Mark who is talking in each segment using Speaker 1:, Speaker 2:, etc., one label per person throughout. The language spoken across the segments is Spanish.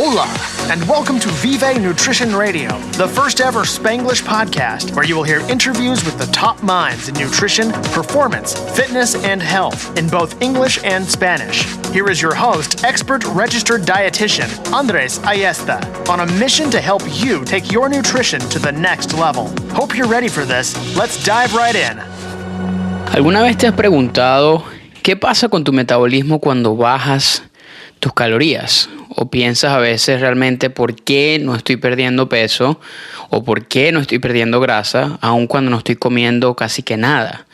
Speaker 1: Hola, and welcome to Vive Nutrition Radio, the first ever Spanglish podcast where you will hear interviews with the top minds in nutrition, performance, fitness, and health in both English and Spanish. Here is your host, expert registered dietitian, Andres Ayesta, on a mission to help you take your nutrition to the next level. Hope you're ready for this. Let's dive right in.
Speaker 2: ¿Alguna vez te has preguntado qué pasa con tu metabolismo cuando bajas tus calorías? ¿O piensas a veces realmente por qué no estoy perdiendo peso o por qué no estoy perdiendo grasa aun cuando no estoy comiendo casi que nada?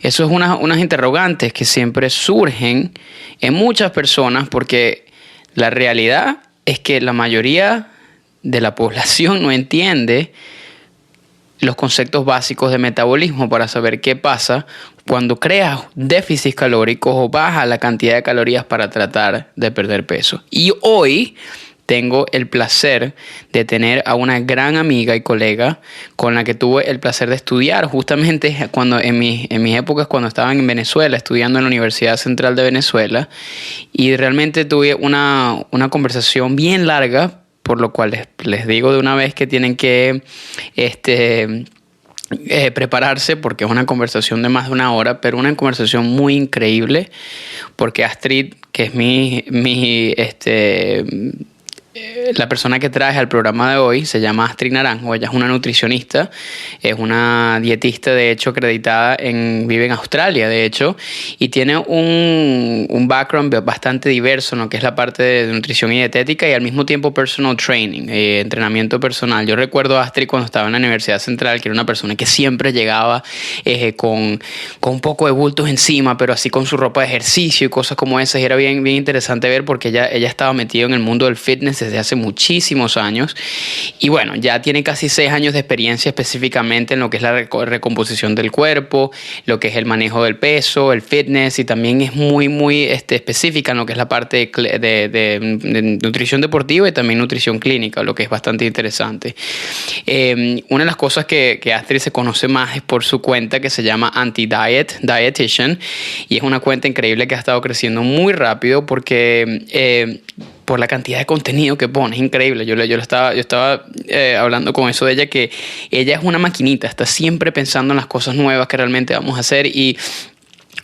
Speaker 2: Eso es unas interrogantes que siempre surgen en muchas personas porque la realidad es que la mayoría de la población no entiende los conceptos básicos de metabolismo para saber qué pasa cuando creas déficits calóricos o bajas la cantidad de calorías para tratar de perder peso. Y hoy tengo el placer de tener a una gran amiga y colega con la que tuve el placer de estudiar justamente cuando en mis épocas cuando estaba en Venezuela, estudiando en la Universidad Central de Venezuela, y realmente tuve una conversación bien larga, por lo cual les digo de una vez que tienen que prepararse porque es una conversación de más de una hora, pero una conversación muy increíble porque Astrid, que es la persona que traje al programa de hoy, se llama Astrid Naranjo. Ella es una nutricionista, es una dietista de hecho acreditada, vive en Australia de hecho, y tiene un background bastante diverso en lo que es la parte de nutrición y dietética y al mismo tiempo personal training, entrenamiento personal. Yo recuerdo a Astrid cuando estaba en la Universidad Central, que era una persona que siempre llegaba con un poco de bultos encima, pero así con su ropa de ejercicio y cosas como esas, y era bien interesante ver porque ella estaba metida en el mundo del fitness desde hace muchísimos años y bueno, ya tiene casi 6 años de experiencia específicamente en lo que es la recomposición del cuerpo, lo que es el manejo del peso, el fitness, y también es muy específica en lo que es la parte de nutrición deportiva y también nutrición clínica, lo que es bastante interesante. Una de las cosas que Astrid se conoce más es por su cuenta que se llama Anti-Diet Dietitian, y es una cuenta increíble que ha estado creciendo muy rápido porque por la cantidad de contenido que pone, es increíble. Yo estaba hablando con eso de ella, que ella es una maquinita, está siempre pensando en las cosas nuevas que realmente vamos a hacer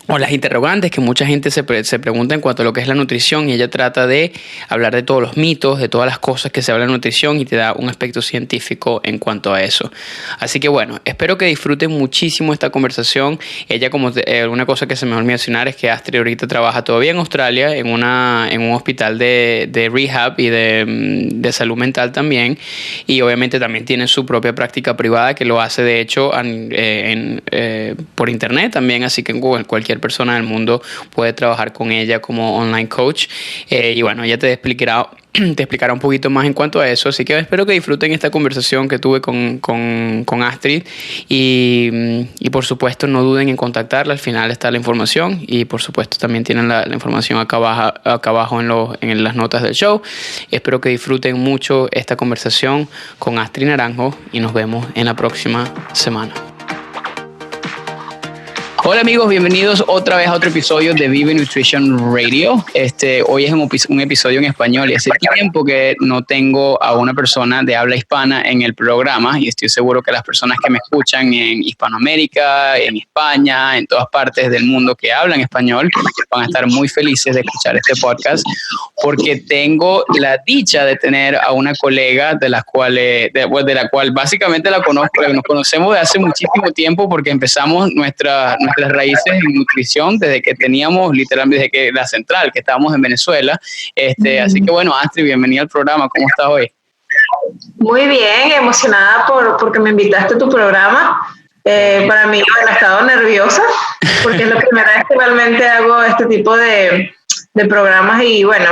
Speaker 2: o las interrogantes que mucha gente se pregunta en cuanto a lo que es la nutrición, y ella trata de hablar de todos los mitos, de todas las cosas que se habla de nutrición y te da un aspecto científico en cuanto a eso. Así que bueno, espero que disfruten muchísimo esta conversación. Ella, una cosa que se me olvidó mencionar es que Astrid ahorita trabaja todavía en Australia en un hospital de rehab y de salud mental también, y obviamente también tiene su propia práctica privada que lo hace de hecho por internet también, así que en Google cualquier persona del mundo puede trabajar con ella como online coach, y bueno, ella te explicará un poquito más en cuanto a eso, así que espero que disfruten esta conversación que tuve con Astrid y por supuesto no duden en contactarla. Al final está la información y por supuesto también tienen la información acá abajo en las notas del show. Espero que disfruten mucho esta conversación con Astrid Naranjo y nos vemos en la próxima semana. Hola amigos, bienvenidos otra vez a otro episodio de Vive Nutrition Radio. Hoy es un episodio en español y hace tiempo que no tengo a una persona de habla hispana en el programa, y estoy seguro que las personas que me escuchan en Hispanoamérica, en España, en todas partes del mundo que hablan español van a estar muy felices de escuchar este podcast, porque tengo la dicha de tener a una colega de la cual básicamente la conozco, nos conocemos de hace muchísimo tiempo porque empezamos nuestras raíces en nutrición desde que teníamos literalmente desde que la central, que estábamos en Venezuela. Así que bueno, Astrid, bienvenida al programa. ¿Cómo estás hoy?
Speaker 3: Muy bien, emocionada porque me invitaste a tu programa. Para mí, bueno, he estado nerviosa porque es la primera vez que realmente hago este tipo de programas y bueno,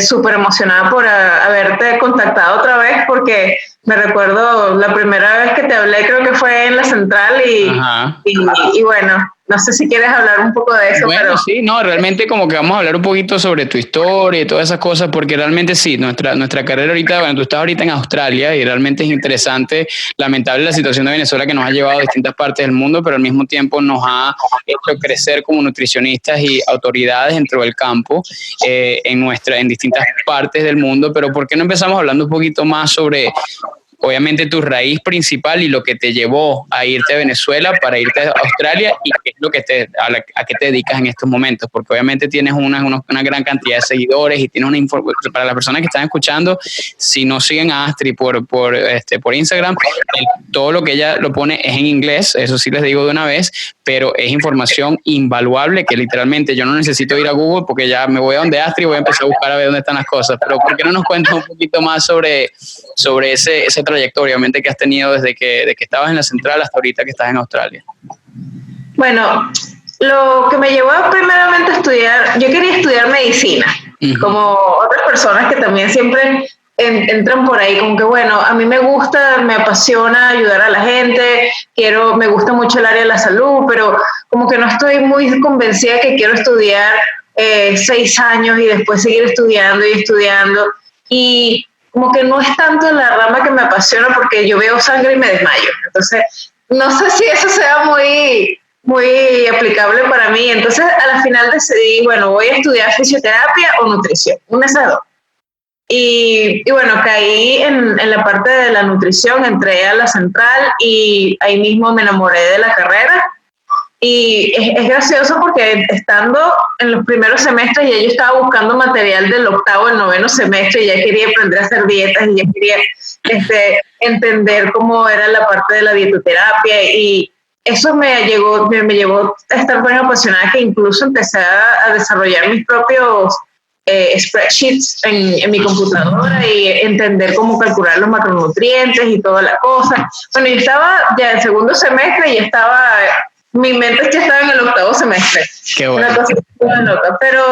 Speaker 3: súper emocionada por haberte contactado otra vez, porque me recuerdo la primera vez que te hablé, creo que fue en la central y bueno, no sé si quieres hablar un poco de eso.
Speaker 2: Bueno,
Speaker 3: pero
Speaker 2: sí, no, realmente como que vamos a hablar un poquito sobre tu historia y todas esas cosas, porque realmente sí, nuestra carrera ahorita, bueno, tú estás ahorita en Australia y realmente es interesante, lamentable la situación de Venezuela que nos ha llevado a distintas partes del mundo, pero al mismo tiempo nos ha hecho crecer como nutricionistas y autoridades dentro del campo en distintas partes del mundo. Pero ¿por qué no empezamos hablando un poquito más sobre obviamente tu raíz principal y lo que te llevó a irte a Venezuela para irte a Australia y qué es lo que a qué te dedicas en estos momentos? Porque obviamente tienes una gran cantidad de seguidores y tienes para las personas que están escuchando, si no siguen a Astrid por Instagram, todo lo que ella lo pone es en inglés, eso sí les digo de una vez, pero es información invaluable que literalmente yo no necesito ir a Google porque ya me voy a donde Astrid y voy a empezar a buscar a ver dónde están las cosas. Pero ¿por qué no nos cuentas un poquito más sobre esa trayectoria obviamente que has tenido desde que estabas en la central hasta ahorita que estás en Australia?
Speaker 3: Bueno, lo que me llevó primeramente a estudiar, yo quería estudiar medicina, como otras personas que también siempre entran por ahí, como que bueno, a mí me gusta, me apasiona ayudar a la gente, me gusta mucho el área de la salud, pero como que no estoy muy convencida que quiero estudiar 6 años y después seguir estudiando y estudiando, y como que no es tanto la rama que me apasiona porque yo veo sangre y me desmayo. Entonces, no sé si eso sea muy aplicable para mí. Entonces, a la final decidí, bueno, voy a estudiar fisioterapia o nutrición, una de esas dos. Y bueno, caí en la parte de la nutrición, entré a la central y ahí mismo me enamoré de la carrera. Y es gracioso porque estando en los primeros semestres ya yo estaba buscando material del 8º al 9º semestre y ya quería aprender a hacer dietas y ya quería entender cómo era la parte de la dietoterapia, y eso me llevó a estar tan apasionada que incluso empecé a desarrollar mis propios spreadsheets en mi computadora y entender cómo calcular los macronutrientes y toda la cosa. Bueno, yo estaba ya en segundo semestre y mi mente ya estaba en el 8º semestre.
Speaker 2: Qué bueno.
Speaker 3: Una cosa muy loca, pero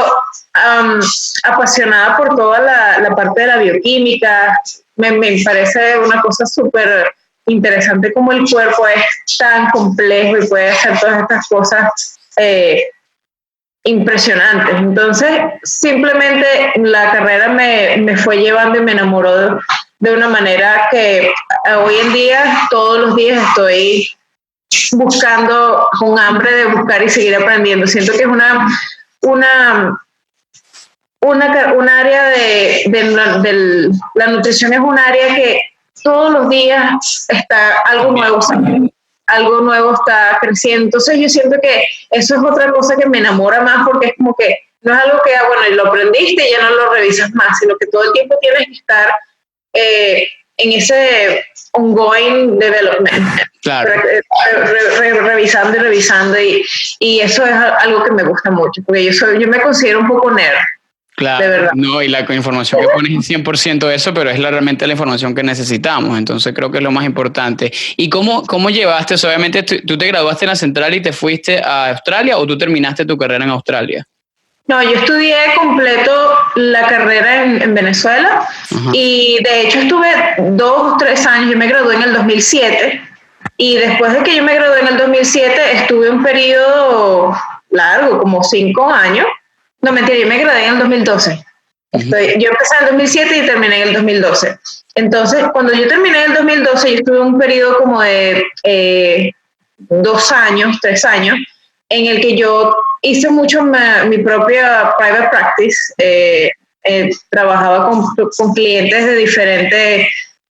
Speaker 3: apasionada por toda la parte de la bioquímica. Me parece una cosa súper interesante cómo el cuerpo es tan complejo y puede hacer todas estas cosas impresionantes. Entonces, simplemente la carrera me fue llevando y me enamoró de una manera que hoy en día, todos los días estoy buscando, con hambre de buscar y seguir aprendiendo. Siento que es un área de la nutrición, es un área que todos los días está algo nuevo está creciendo. Entonces yo siento que eso es otra cosa que me enamora más, porque es como que no es algo que bueno, y lo aprendiste y ya no lo revisas más, sino que todo el tiempo tienes que estar en ese ongoing development.
Speaker 2: Claro.
Speaker 3: Revisando y eso es algo que me gusta mucho, porque yo me considero un poco nerd.
Speaker 2: Claro, de verdad. No, y la información que pones es 100% eso, pero es realmente la información que necesitamos, entonces creo que es lo más importante. ¿Y cómo llevaste eso? Obviamente tú te graduaste en la central y te fuiste a Australia, ¿o tú terminaste tu carrera en Australia?
Speaker 3: No, yo estudié completo la carrera en Venezuela. Ajá. Y de hecho estuve 2 o 3 años, yo me gradué en el 2007, y después de que yo me gradué en el 2007 estuve un periodo largo, como 5 años. No, mentira, yo me gradué en el 2012. Yo empecé en el 2007 y terminé en el 2012. Entonces, cuando yo terminé en el 2012, yo estuve un periodo como de 2 años, 3 años, en el que yo hice mucho mi propia private practice. Trabajaba con clientes de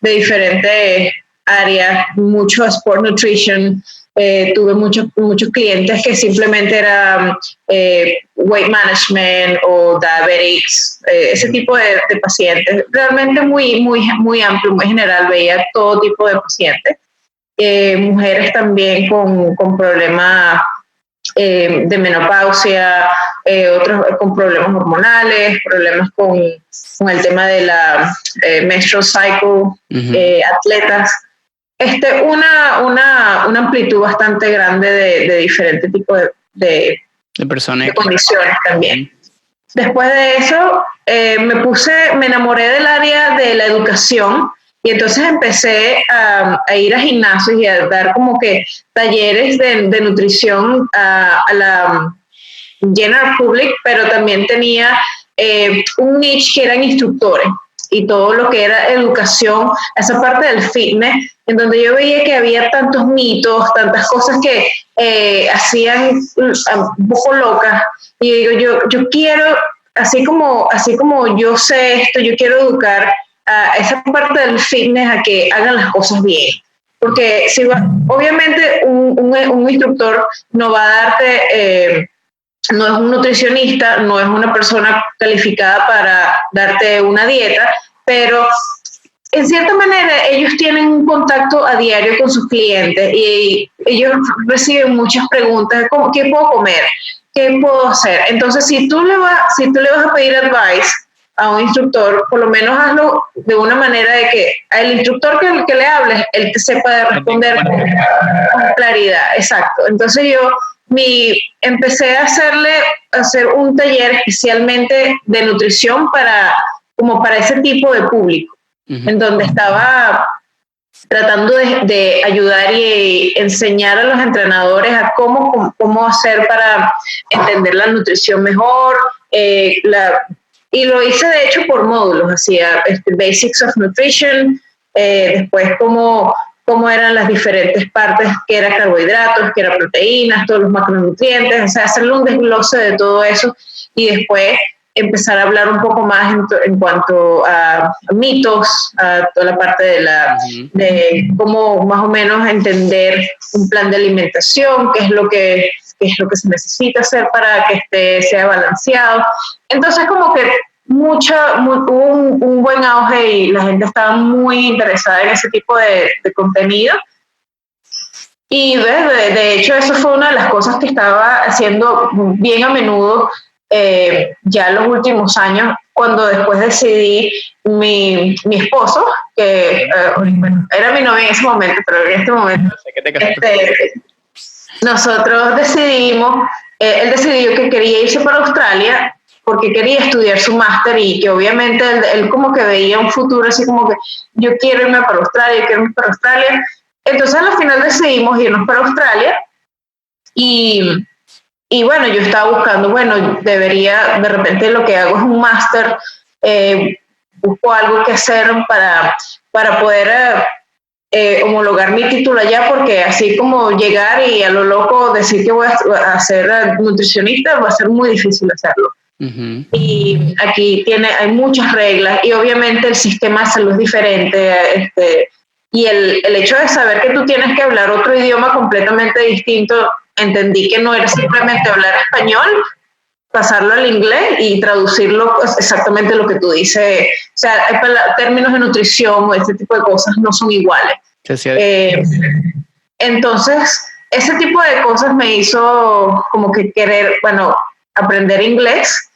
Speaker 3: diferentes áreas, mucho sport nutrition. Tuve muchos clientes que simplemente eran weight management o diabetics, ese tipo de pacientes. Realmente muy amplio, muy general, veía todo tipo de pacientes. Mujeres también con problemas de menopausia, otros con problemas hormonales, problemas con el tema de la menstrual cycle, atletas. Una amplitud bastante grande de diferentes tipos de personas, de condiciones también. Después de eso, me enamoré del área de la educación Y entonces empecé a ir a gimnasios y a dar como que talleres de nutrición a la general public, pero también tenía un niche que eran instructores y todo lo que era educación, esa parte del fitness, en donde yo veía que había tantos mitos, tantas cosas que hacían un poco locas. Y digo, yo quiero, así como yo sé esto, yo quiero educar a esa parte del fitness a que hagan las cosas bien. Porque si obviamente un instructor no va a darte, no es un nutricionista, no es una persona calificada para darte una dieta, pero en cierta manera ellos tienen un contacto a diario con sus clientes y ellos reciben muchas preguntas, como, ¿qué puedo comer? ¿Qué puedo hacer? Entonces, si tú le vas a pedir advice a un instructor, por lo menos hazlo de una manera de que al instructor que le hables, él te sepa de responder con claridad. Exacto. Entonces yo empecé a hacer un taller especialmente de nutrición como para ese tipo de público, en donde estaba tratando de ayudar y enseñar a los entrenadores a cómo hacer para entender la nutrición mejor, y lo hice de hecho por módulos, hacía Basics of Nutrition, después cómo eran las diferentes partes, que eran carbohidratos, que eran proteínas, todos los macronutrientes, o sea, hacerle un desglose de todo eso y después empezar a hablar un poco más en cuanto a mitos, a toda la parte de cómo más o menos entender un plan de alimentación, qué es lo que se necesita hacer para que sea balanceado. Entonces como que hubo un buen auge y la gente estaba muy interesada en ese tipo de contenido. Y de hecho eso fue una de las cosas que estaba haciendo bien a menudo ya en los últimos años, cuando después decidí mi esposo, que era mi novia en ese momento, pero en este momento nosotros decidimos, él decidió que quería irse para Australia porque quería estudiar su máster y que obviamente él como que veía un futuro así como que yo quiero irme para Australia, Entonces al final decidimos irnos para Australia y bueno, yo estaba buscando, de repente lo que hago es un máster, busco algo que hacer para poder homologar mi título allá, porque así como llegar y a lo loco decir que voy a ser nutricionista va a ser muy difícil hacerlo. Uh-huh. Y aquí hay muchas reglas y obviamente el sistema de salud es diferente, y el hecho de saber que tú tienes que hablar otro idioma completamente distinto, entendí que no era simplemente hablar español, pasarlo al inglés y traducirlo exactamente lo que tú dices. O sea, términos de nutrición o este tipo de cosas no son iguales. Entonces, ese tipo de cosas me hizo como que querer, aprender inglés.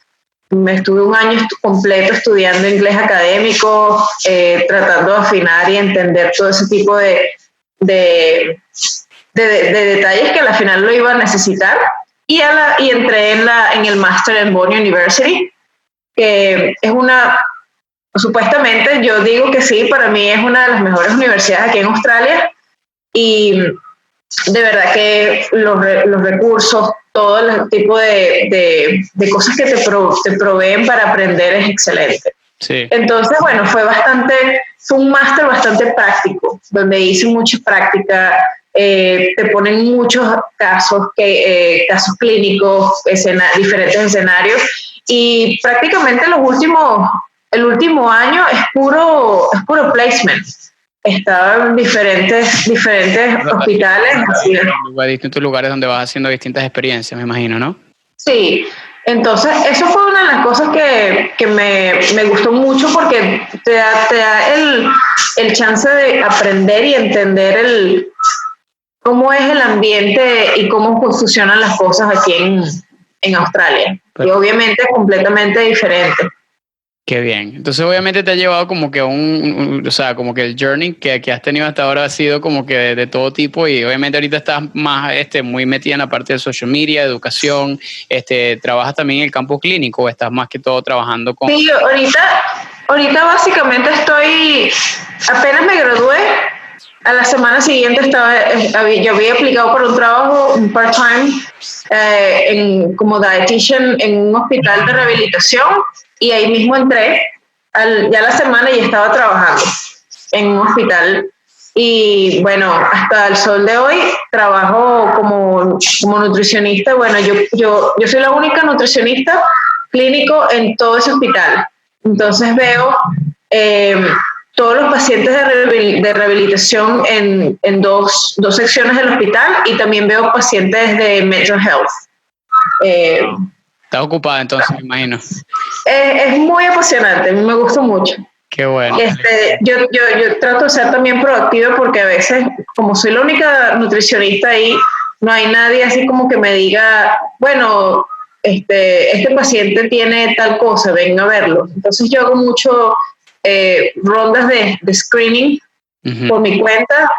Speaker 3: Me estuve un año completo estudiando inglés académico, tratando de afinar y entender todo ese tipo de detalles que al final lo iba a necesitar. Y entré en el máster en Bonnie University, que es supuestamente yo digo que sí, para mí es una de las mejores universidades aquí en Australia, y de verdad que los recursos, todo el tipo de cosas que te proveen para aprender es excelente. Sí. Entonces, fue un máster bastante práctico, donde hice mucha práctica. Te ponen muchos casos clínicos, diferentes escenarios, y prácticamente el último año es puro placement. Estaba en diferentes hospitales.
Speaker 2: Distintos lugares donde vas haciendo distintas experiencias, me imagino, ¿no?
Speaker 3: Sí. Entonces, eso fue una de las cosas que me gustó mucho, porque te da el chance de aprender y entender cómo es el ambiente y cómo funcionan las cosas aquí en Australia. Y obviamente es completamente diferente.
Speaker 2: Qué bien. Entonces obviamente te ha llevado como que como que el journey que has tenido hasta ahora ha sido como que de todo tipo, y obviamente ahorita estás más muy metida en la parte de social media, educación, ¿trabajas también en el campo clínico o estás más que todo trabajando con...?
Speaker 3: Sí, Ahorita básicamente apenas me gradué, a la semana siguiente yo había aplicado por un trabajo, un part-time, como dietitian en un hospital de rehabilitación, y ahí mismo entré, ya la semana ya estaba trabajando en un hospital. Y bueno, hasta el sol de hoy trabajo como nutricionista. Bueno, yo soy la única nutricionista clínico en todo ese hospital. Entonces veo todos los pacientes de rehabilitación en dos secciones del hospital, y también veo pacientes de mental health.
Speaker 2: Está ocupada entonces, me imagino.
Speaker 3: Es muy apasionante, a mí me gusta mucho.
Speaker 2: Qué bueno.
Speaker 3: Yo trato de ser también proactiva, porque a veces, como soy la única nutricionista ahí, no hay nadie así como que me diga, bueno, este paciente tiene tal cosa, ven a verlo. Entonces yo hago mucho rondas de screening por mi cuenta,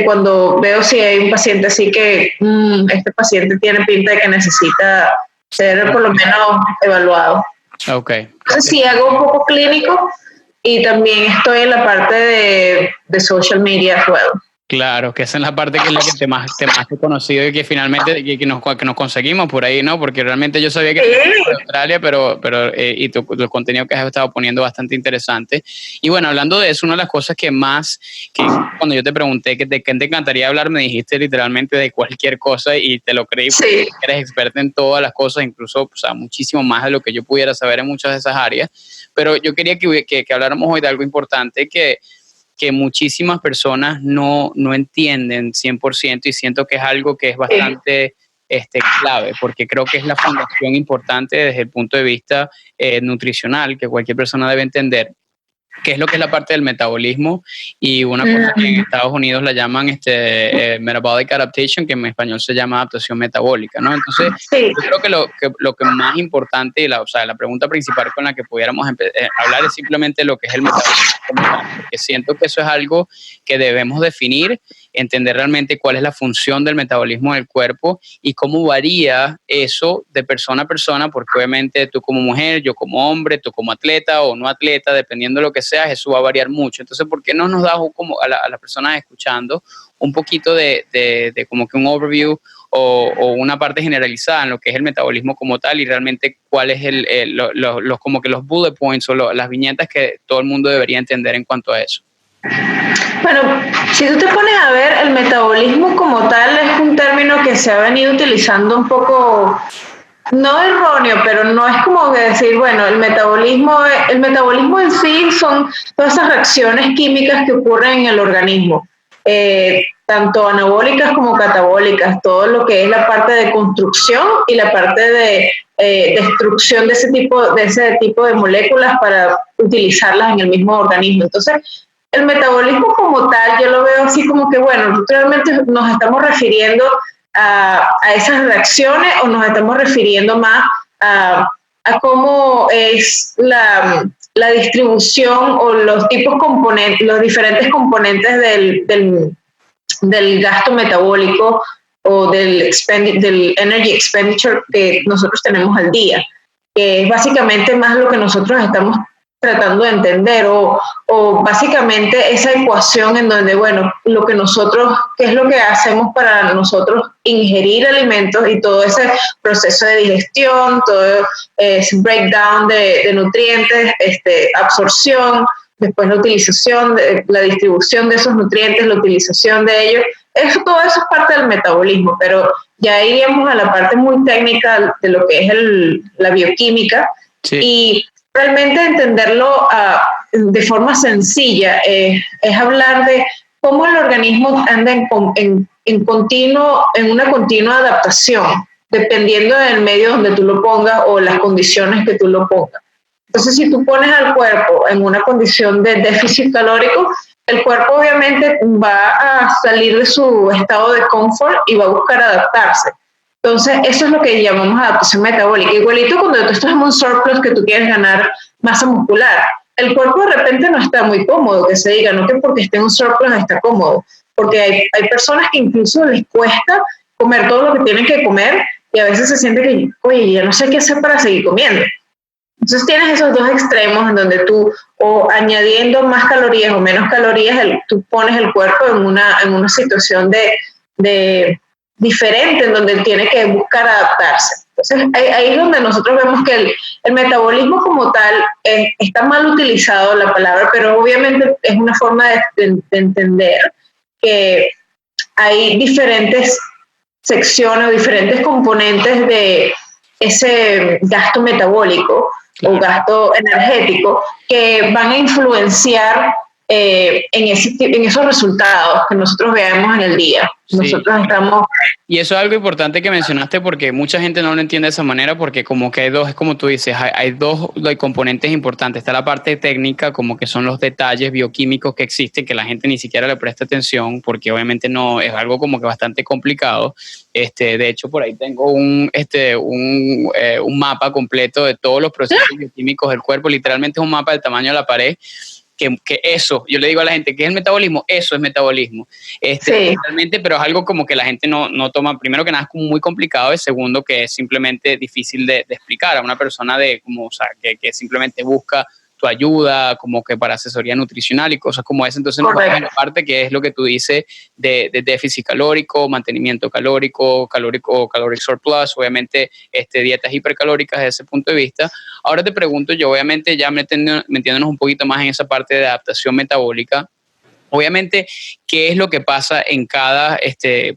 Speaker 3: cuando veo si hay un paciente así que este paciente tiene pinta de que necesita ser por lo menos evaluado.
Speaker 2: Okay.
Speaker 3: Entonces sí hago un poco clínico, y también estoy en la parte de social media as well.
Speaker 2: Claro, que esa es la parte que es la que más te he conocido, y que finalmente que nos conseguimos por ahí, ¿no? Porque realmente yo sabía que eras de Australia, pero y tu contenido que has estado poniendo bastante interesante. Y bueno, hablando de eso, una de las cosas que cuando yo te pregunté que te encantaría hablar, me dijiste literalmente de cualquier cosa, y te lo creí, porque eres experta en todas las cosas, incluso, o sea, muchísimo más de lo que yo pudiera saber en muchas de esas áreas. Pero yo quería que habláramos hoy de algo importante que muchísimas personas no entienden 100%, y siento que es algo que es bastante clave, porque creo que es la fundación importante desde el punto de vista nutricional, que cualquier persona debe entender, que es lo que es la parte del metabolismo, y una cosa que en Estados Unidos la llaman metabolic adaptation, que en español se llama adaptación metabólica, ¿no? Entonces, yo creo que lo que más importante, la pregunta principal con la que pudiéramos hablar es simplemente lo que es el metabolismo, porque siento que eso es algo que debemos definir, entender realmente cuál es la función del metabolismo del cuerpo y cómo varía eso de persona a persona, porque obviamente tú como mujer, yo como hombre, tú como atleta o no atleta, dependiendo de lo que seas, eso va a variar mucho. Entonces, ¿por qué no nos das como a las personas escuchando un poquito de como que un overview o una parte generalizada en lo que es el metabolismo como tal, y realmente cuál es como que los bullet points o las viñetas que todo el mundo debería entender en cuanto a eso?
Speaker 3: Bueno, si tú te pones a ver, el metabolismo como tal es un término que se ha venido utilizando un poco, no erróneo, pero no es como que decir, bueno, el metabolismo en sí son todas esas reacciones químicas que ocurren en el organismo, tanto anabólicas como catabólicas, todo lo que es la parte de construcción y la parte de destrucción de ese tipo de moléculas para utilizarlas en el mismo organismo. Entonces, el metabolismo como tal, yo lo veo así como que, bueno, realmente nos estamos refiriendo a esas reacciones, o nos estamos refiriendo más a cómo es la distribución o los diferentes componentes del gasto metabólico o del energy expenditure que nosotros tenemos al día, que es básicamente más lo que nosotros estamos tratando de entender, o básicamente esa ecuación en donde, bueno, qué es lo que hacemos para nosotros ingerir alimentos, y todo ese proceso de digestión, todo ese breakdown de nutrientes, absorción, después la utilización, la distribución de esos nutrientes, la utilización de ellos, todo eso es parte del metabolismo, pero ya iríamos a la parte muy técnica de lo que es la bioquímica. Sí. Y realmente entenderlo de forma sencilla es hablar de cómo el organismo anda en una continua adaptación, dependiendo del medio donde tú lo pongas o las condiciones que tú lo pongas. Entonces, si tú pones al cuerpo en una condición de déficit calórico, el cuerpo obviamente va a salir de su estado de confort y va a buscar adaptarse. Entonces, eso es lo que llamamos adaptación metabólica. Igualito cuando tú estás en un surplus que tú quieres ganar masa muscular, el cuerpo de repente no está muy cómodo, que se diga, no que porque esté en un surplus está cómodo, porque hay personas que incluso les cuesta comer todo lo que tienen que comer, y a veces se siente que, oye, ya no sé qué hacer para seguir comiendo. Entonces tienes esos dos extremos en donde tú, o añadiendo más calorías o menos calorías, tú pones el cuerpo en una situación de diferente, en donde tiene que buscar adaptarse. Entonces ahí es donde nosotros vemos que el metabolismo como tal está mal utilizado la palabra, pero obviamente es una forma de entender que hay diferentes secciones o diferentes componentes de ese gasto metabólico o gasto energético que van a influenciar en esos resultados que nosotros veamos en el día.
Speaker 2: Sí.
Speaker 3: Nosotros estamos...
Speaker 2: Y eso es algo importante que mencionaste porque mucha gente no lo entiende de esa manera porque como que hay dos, es como tú dices, hay dos componentes importantes. Está la parte técnica, como que son los detalles bioquímicos que existen, que la gente ni siquiera le presta atención porque obviamente no es algo como que bastante complicado. De hecho, por ahí tengo un mapa completo de todos los procesos bioquímicos del cuerpo. Literalmente es un mapa del tamaño de la pared. Que eso, yo le digo a la gente, ¿qué es el metabolismo? Eso es metabolismo.
Speaker 3: Sí.
Speaker 2: Realmente, pero es algo como que la gente no toma, primero que nada es como muy complicado, y segundo que es simplemente difícil de explicar a una persona que simplemente busca tu ayuda, como que para asesoría nutricional y cosas como esa. Entonces nos vamos a la parte que es lo que tú dices de déficit calórico, mantenimiento calórico, caloric surplus, obviamente dietas hipercalóricas desde ese punto de vista. Ahora te pregunto yo, obviamente ya metiéndonos un poquito más en esa parte de adaptación metabólica, obviamente, ¿qué es lo que pasa en cada,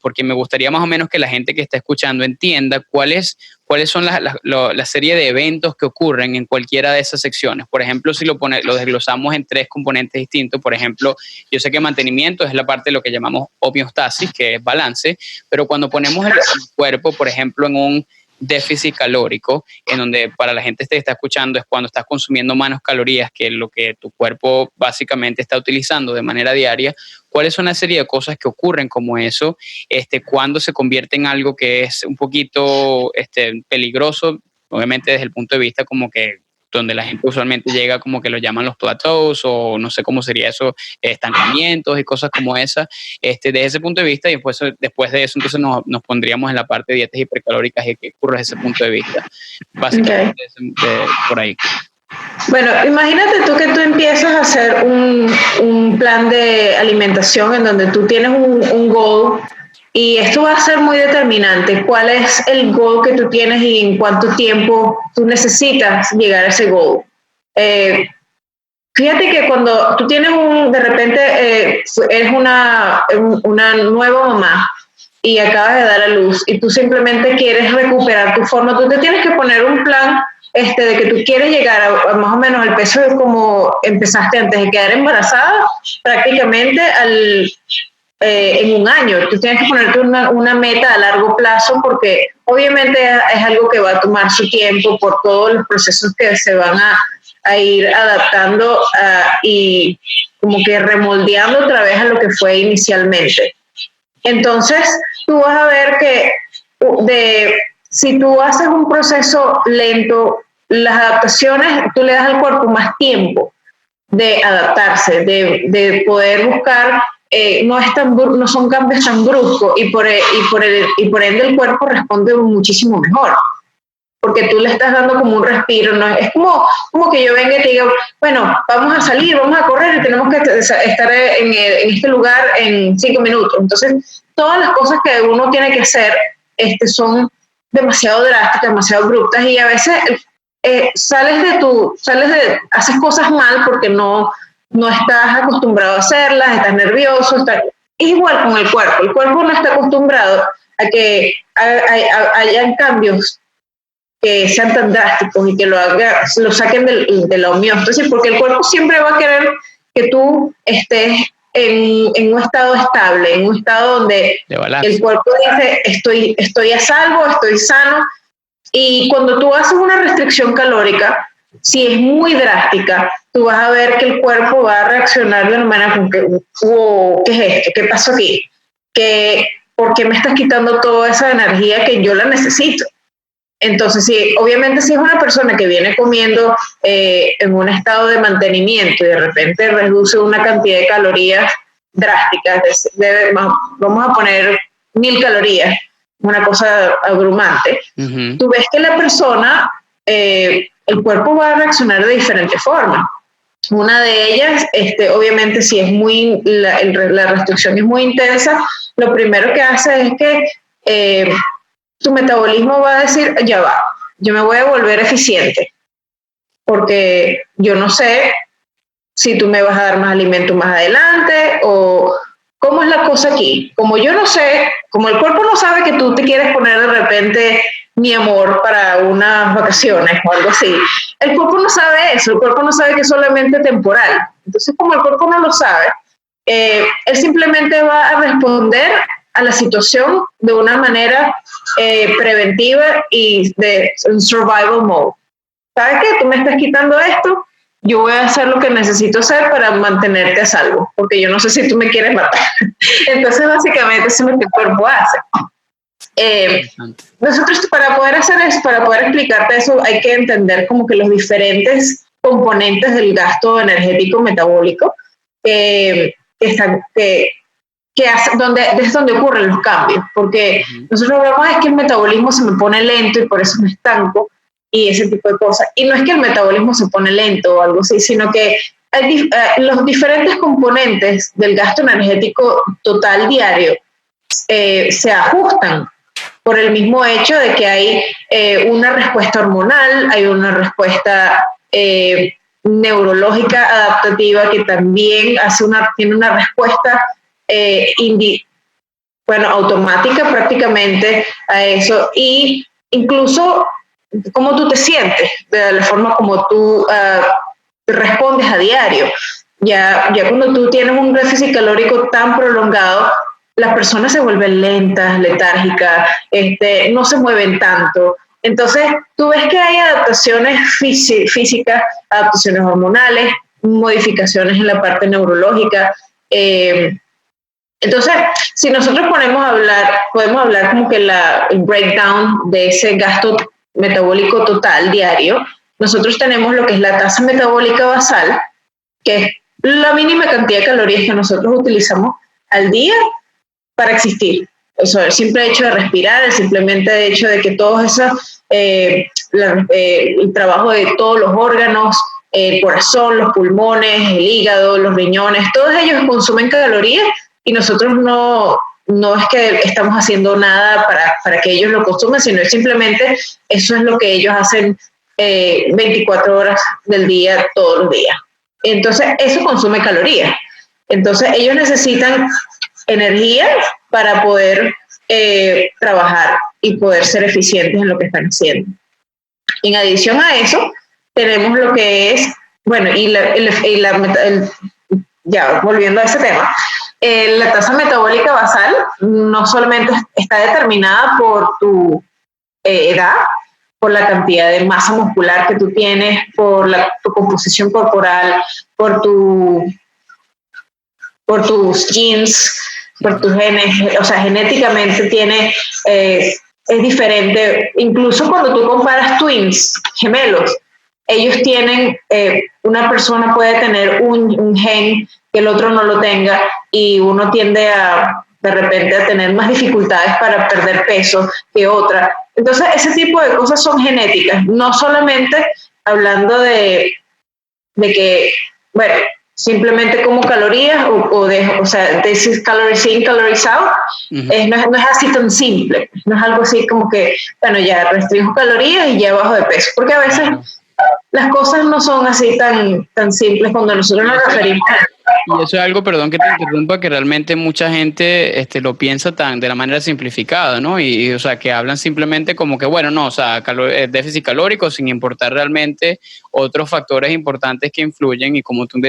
Speaker 2: porque me gustaría más o menos que la gente que está escuchando entienda cuáles son la serie de eventos que ocurren en cualquiera de esas secciones? Por ejemplo, si lo desglosamos en 3 componentes distintos, por ejemplo, yo sé que mantenimiento es la parte de lo que llamamos homeostasis, que es balance, pero cuando ponemos el cuerpo, por ejemplo, en un déficit calórico, en donde para la gente que está escuchando es cuando estás consumiendo menos calorías que lo que tu cuerpo básicamente está utilizando de manera diaria, ¿cuáles son una serie de cosas que ocurren como eso? Cuando se convierte en algo que es un poquito peligroso, obviamente desde el punto de vista como que donde la gente usualmente llega como que lo llaman los plateaus o no sé cómo sería eso, estancamientos y cosas como esas, desde ese punto de vista, y después de eso entonces nos pondríamos en la parte de dietas hipercalóricas y qué ocurre desde ese punto de vista, básicamente por ahí.
Speaker 3: Bueno, imagínate que tú empiezas a hacer un plan de alimentación en donde tú tienes un goal. Y esto va a ser muy determinante. ¿Cuál es el goal que tú tienes y en cuánto tiempo tú necesitas llegar a ese goal? Fíjate que cuando tú tienes de repente eres una nueva mamá y acabas de dar a luz y tú simplemente quieres recuperar tu forma, tú te tienes que poner un plan de que tú quieres llegar a más o menos al peso de como empezaste antes de quedar embarazada, prácticamente en un año. Tú tienes que ponerte una meta a largo plazo porque obviamente es algo que va a tomar su tiempo por todos los procesos que se van a ir adaptando y como que remoldeando otra vez a lo que fue inicialmente. Entonces, tú vas a ver que si tú haces un proceso lento, las adaptaciones, tú le das al cuerpo más tiempo de adaptarse, de poder buscar. No son cambios tan bruscos y por ende el cuerpo responde muchísimo mejor porque tú le estás dando como un respiro, ¿no? Es como que yo venga y te diga, bueno, vamos a salir, vamos a correr y tenemos que estar en este lugar en 5 minutos. Entonces, todas las cosas que uno tiene que hacer son demasiado drásticas, demasiado abruptas y a veces haces cosas mal porque no estás acostumbrado a hacerlas, estás nervioso, es igual con el cuerpo no está acostumbrado a que hayan cambios que sean tan drásticos y que lo saquen de la homeostasis, porque el cuerpo siempre va a querer que tú estés en un estado estable, en un estado donde el cuerpo dice estoy a salvo, estoy sano, y cuando tú haces una restricción calórica, si es muy drástica, tú vas a ver que el cuerpo va a reaccionar de una manera como que, wow, ¿qué es esto? ¿Qué pasó aquí? ¿Por qué me estás quitando toda esa energía que yo la necesito? Entonces, obviamente si es una persona que viene comiendo en un estado de mantenimiento y de repente reduce una cantidad de calorías drásticas, vamos a poner 1000 calorías, una cosa abrumante, tú ves que la persona el cuerpo va a reaccionar de diferentes formas. Una de ellas, obviamente, si es la restricción es muy intensa, lo primero que hace es que tu metabolismo va a decir, ya va, yo me voy a volver eficiente, porque yo no sé si tú me vas a dar más alimento más adelante o cómo es la cosa aquí. Como yo no sé, como el cuerpo no sabe que tú te quieres poner de repente mi amor para unas vacaciones o algo así, el cuerpo no sabe eso, el cuerpo no sabe que es solamente temporal. Entonces, como el cuerpo no lo sabe, él simplemente va a responder a la situación de una manera preventiva y de un survival mode. ¿Sabes qué? Tú me estás quitando esto, yo voy a hacer lo que necesito hacer para mantenerte a salvo, porque yo no sé si tú me quieres matar. Entonces, básicamente, eso es lo que el cuerpo hace. Nosotros, para poder hacer eso, para poder explicarte eso, hay que entender como que los diferentes componentes del gasto energético metabólico es donde ocurren los cambios, porque nosotros hablamos es que el metabolismo se me pone lento y por eso me estanco y ese tipo de cosas. Y no es que el metabolismo se pone lento o algo así, sino que los diferentes componentes del gasto energético total diario se ajustan por el mismo hecho de que hay una respuesta hormonal, hay una respuesta neurológica adaptativa que también tiene una respuesta automática prácticamente a eso, y incluso cómo tú te sientes, de la forma como tú respondes a diario. Ya cuando tú tienes un déficit calórico tan prolongado, las personas se vuelven lentas, letárgicas, no se mueven tanto. Entonces, tú ves que hay adaptaciones físicas, adaptaciones hormonales, modificaciones en la parte neurológica. Entonces, si nosotros podemos hablar como que el breakdown de ese gasto metabólico total diario, nosotros tenemos lo que es la tasa metabólica basal, que es la mínima cantidad de calorías que nosotros utilizamos al día para existir. Eso, el simple hecho de respirar, el simplemente hecho de que todos esos, el trabajo de todos los órganos, el corazón, los pulmones, el hígado, los riñones, todos ellos consumen calorías y nosotros no es que estamos haciendo nada para que ellos lo consuman, sino es simplemente eso es lo que ellos hacen 24 horas del día, todos los días. Entonces, eso consume calorías. Entonces, ellos necesitan energía para poder trabajar y poder ser eficientes en lo que están haciendo. En adición a eso, tenemos lo que es, ya volviendo a ese tema, la tasa metabólica basal no solamente está determinada por tu edad, por la cantidad de masa muscular que tú tienes, por tu composición corporal, por tus genes, por tus genes, o sea, genéticamente es diferente. Incluso cuando tú comparas twins, gemelos, ellos tienen, una persona puede tener un gen que el otro no lo tenga y uno tiende de repente a tener más dificultades para perder peso que otra. Entonces, ese tipo de cosas son genéticas, no solamente hablando de que, simplemente como calorías o sea, this is calories in, calories out, no es así tan simple, no es algo así como que, ya restringo calorías y ya bajo de peso, porque a veces las cosas no son así tan simples cuando nosotros nos referimos a...
Speaker 2: Y eso es algo, perdón que te interrumpa, que realmente mucha gente lo piensa de la manera simplificada, ¿no? Y o sea, que hablan simplemente como que, déficit calórico sin importar realmente otros factores importantes que influyen. Y como tú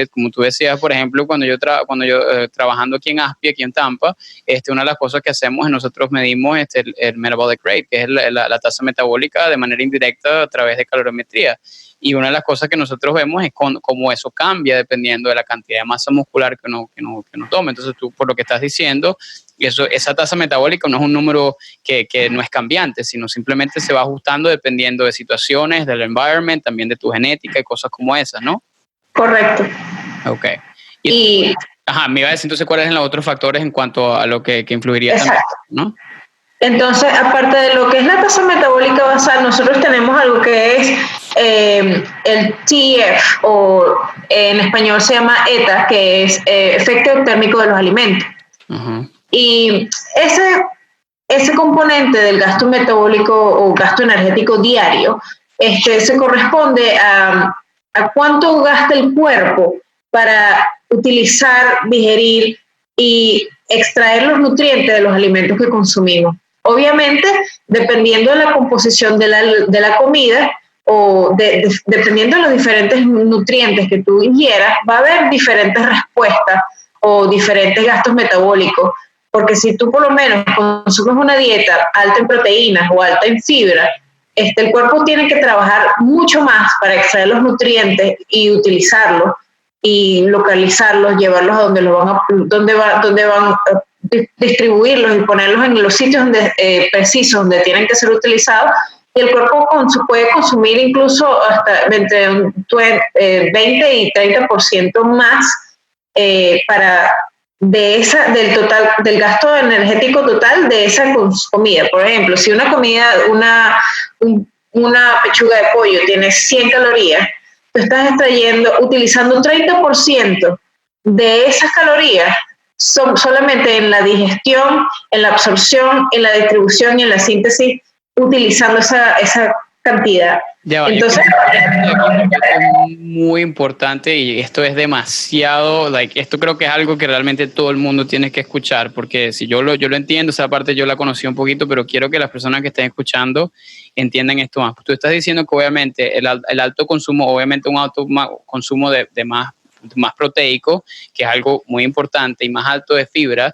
Speaker 2: decías, por ejemplo, cuando yo trabajando aquí en ASPI, aquí en Tampa, una de las cosas que hacemos es nosotros medimos el metabolic rate, que es la tasa metabólica de manera indirecta a través de calorimetría. Y una de las cosas que nosotros vemos es cómo eso cambia dependiendo de la cantidad de masa muscular que uno toma. Entonces, tú, por lo que estás diciendo, esa tasa metabólica no es un número que no es cambiante, sino simplemente se va ajustando dependiendo de situaciones, del environment, también de tu genética y cosas como esas, ¿no?
Speaker 3: Correcto.
Speaker 2: Ok. Me iba a decir entonces cuáles son los otros factores en cuanto a lo que influiría
Speaker 3: también, ¿no? Entonces, aparte de lo que es la tasa metabólica basal, nosotros tenemos algo que es el TEF, o en español se llama ETA, que es efecto térmico de los alimentos. Uh-huh. Y ese componente del gasto metabólico o gasto energético diario se corresponde a cuánto gasta el cuerpo para utilizar, digerir y extraer los nutrientes de los alimentos que consumimos. Obviamente, dependiendo de la composición de la comida o dependiendo de los diferentes nutrientes que tú ingieras, va a haber diferentes respuestas o diferentes gastos metabólicos. Porque si tú por lo menos consumes una dieta alta en proteínas o alta en fibra, el cuerpo tiene que trabajar mucho más para extraer los nutrientes y utilizarlos y localizarlos, llevarlos a donde van a distribuirlos y ponerlos en los sitios precisos donde tienen que ser utilizados. Y el cuerpo puede consumir incluso hasta entre 20 y 30% más del gasto energético total de esa comida. Por ejemplo, si una comida, una pechuga de pollo tiene 100 calorías, tú estás utilizando 30% de esas calorías solamente en la digestión, en la absorción, en la distribución y en la síntesis, utilizando esa cantidad.
Speaker 2: Ya, entonces, es muy importante y esto es demasiado, esto creo que es algo que realmente todo el mundo tiene que escuchar, porque si yo lo entiendo, esa parte yo la conocí un poquito, pero quiero que las personas que estén escuchando entiendan esto más. Tú estás diciendo que obviamente el alto consumo, obviamente un alto consumo de más proteico, que es algo muy importante, y más alto de fibra,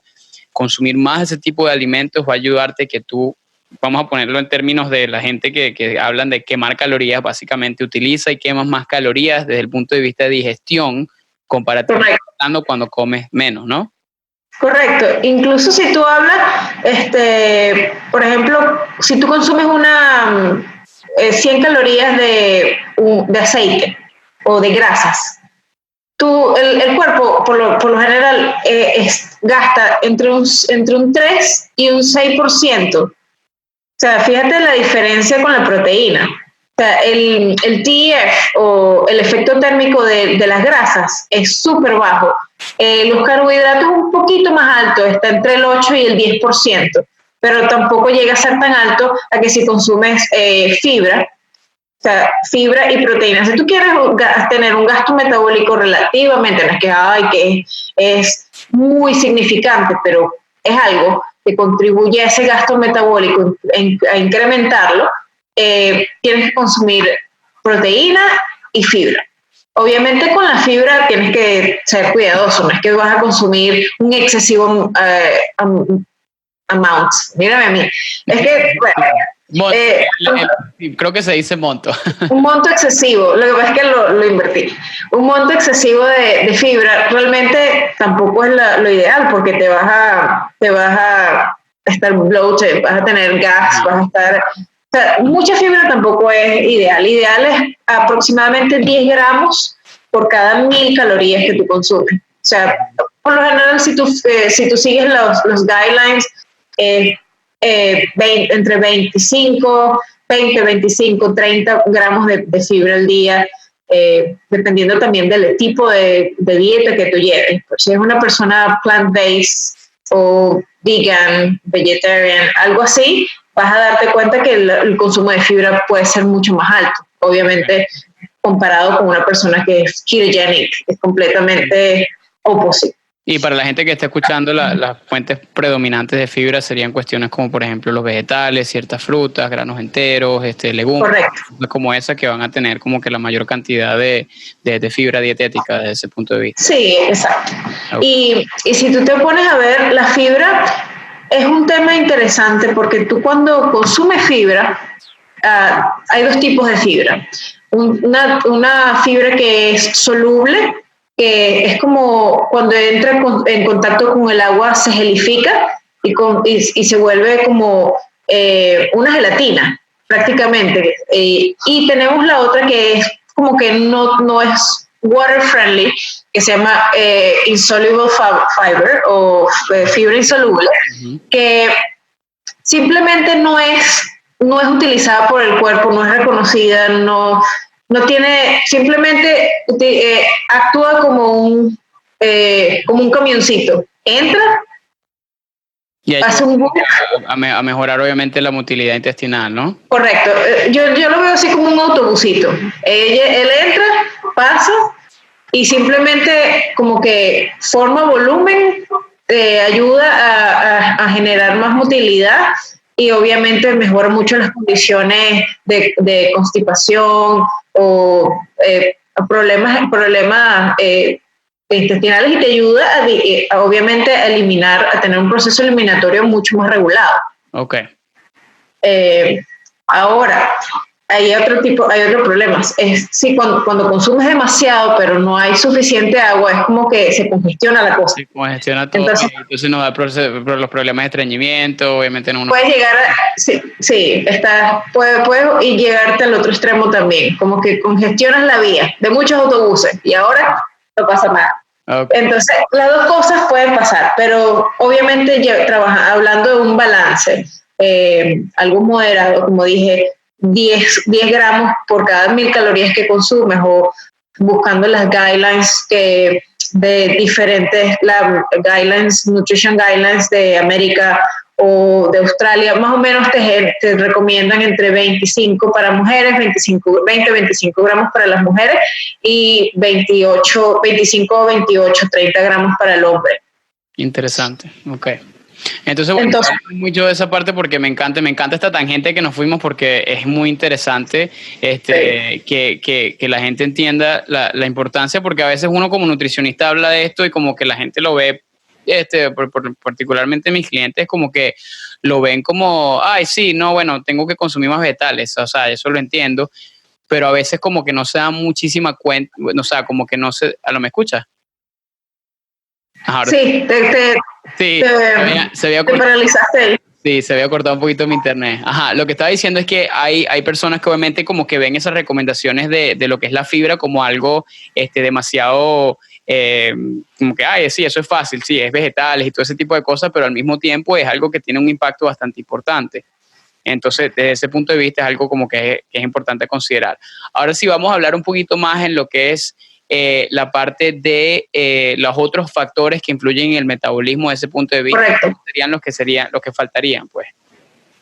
Speaker 2: consumir más ese tipo de alimentos va a ayudarte que tú, vamos a ponerlo en términos de la gente que hablan de quemar calorías, básicamente utiliza y quemas más calorías desde el punto de vista de digestión comparativamente cuando comes menos, ¿no?
Speaker 3: Correcto. Incluso si tú hablas, por ejemplo, si tú consumes 100 calorías de aceite o de grasas, el cuerpo por lo general gasta entre un 3 y un 6%. O sea, fíjate la diferencia con la proteína. O sea, el TEF o el efecto térmico de las grasas es súper bajo. Los carbohidratos un poquito más alto, está entre el 8 y el 10%, pero tampoco llega a ser tan alto a que si consumes fibra, o sea, fibra y proteína. Si tú quieres tener un gasto metabólico relativamente, no es que es muy significante, pero es algo que contribuye a ese gasto metabólico, a incrementarlo, tienes que consumir proteína y fibra. Obviamente con la fibra tienes que ser cuidadoso, no es que vas a consumir un excesivo amount. Mírame a mí. Es que,
Speaker 2: bueno, creo que se dice monto. Un
Speaker 3: monto excesivo, lo que pasa es que lo invertí. Un monto excesivo de fibra realmente tampoco es lo ideal, porque te vas a estar bloated, vas a tener gas, vas a estar... O sea, mucha fibra tampoco es ideal. Ideal es aproximadamente 10 gramos por cada 1000 calorías que tú consumes. O sea, por lo general, si tú sigues los guidelines, entre 20, 25, 30 gramos de fibra al día, dependiendo también del tipo de dieta que tú lleves. Pues si es una persona plant-based o vegan, vegetarian, algo así, vas a darte cuenta que el consumo de fibra puede ser mucho más alto. Obviamente, comparado con una persona que es ketogenic, es completamente opposite.
Speaker 2: Y para la gente que está escuchando, las fuentes predominantes de fibra serían cuestiones como, por ejemplo, los vegetales, ciertas frutas, granos enteros, legumbres, correcto, como esas que van a tener como que la mayor cantidad de fibra dietética desde ese punto de vista.
Speaker 3: Sí, exacto. Okay. Y si tú te pones a ver, la fibra es un tema interesante porque tú cuando consumes fibra, hay dos tipos de fibra. Una fibra que es soluble, que es como cuando entra en contacto con el agua se gelifica y se vuelve como una gelatina prácticamente. Y tenemos la otra que es como que no es water friendly, que se llama insoluble fiber o fibra insoluble, que simplemente no es utilizada por el cuerpo, no es reconocida, no tiene, simplemente actúa como un camioncito. Entra,
Speaker 2: Y
Speaker 3: hace un bus.
Speaker 2: a mejorar obviamente la motilidad intestinal, ¿no?
Speaker 3: Correcto. Yo lo veo así como un autobusito. Él entra, pasa y simplemente como que forma volumen, ayuda a generar más motilidad y obviamente mejora mucho las condiciones de constipación o problemas intestinales, y te ayuda obviamente a tener un proceso eliminatorio mucho más regulado.
Speaker 2: Ok.
Speaker 3: Ahora, hay otros problemas. Sí, cuando consumes demasiado, pero no hay suficiente agua, es como que se congestiona la cosa.
Speaker 2: Se congestiona todo, entonces nos da los problemas de estreñimiento, obviamente no.
Speaker 3: Puedes llegar puedes y llegarte al otro extremo también, como que congestionas la vía de muchos autobuses y ahora no pasa nada. Okay. Entonces, las dos cosas pueden pasar, pero obviamente hablando de un balance, algo moderado, como dije, 10 gramos por cada 1000 calorías que consumes, o buscando las guidelines de diferentes nutrition guidelines de América o de Australia, más o menos te recomiendan entre 25 para mujeres, 25 gramos para las mujeres y 25 o 28, 30 gramos para el hombre.
Speaker 2: Interesante, ok. Entonces mucho de esa parte porque me encanta esta tangente que nos fuimos, porque es muy interesante sí. que la gente entienda la importancia, porque a veces uno como nutricionista habla de esto y como que la gente lo ve, particularmente mis clientes, como que lo ven como, ay, sí, no, bueno, tengo que consumir más vegetales, o sea, eso lo entiendo, pero a veces como que no se da muchísima cuenta, o sea, como que no se, ¿me escuchas? Ajá,
Speaker 3: sí, te paralizaste.
Speaker 2: Sí, se había cortado un poquito mi internet. Ajá, lo que estaba diciendo es que hay personas que obviamente como que ven esas recomendaciones de lo que es la fibra como algo demasiado, como que, ay, sí, eso es fácil, sí, es vegetales y todo ese tipo de cosas, pero al mismo tiempo es algo que tiene un impacto bastante importante. Entonces, desde ese punto de vista es algo como que es importante considerar. Ahora sí vamos a hablar un poquito más en lo que es la parte de los otros factores que influyen en el metabolismo desde ese punto de vista.
Speaker 3: Correcto.
Speaker 2: Serían los que faltarían, pues.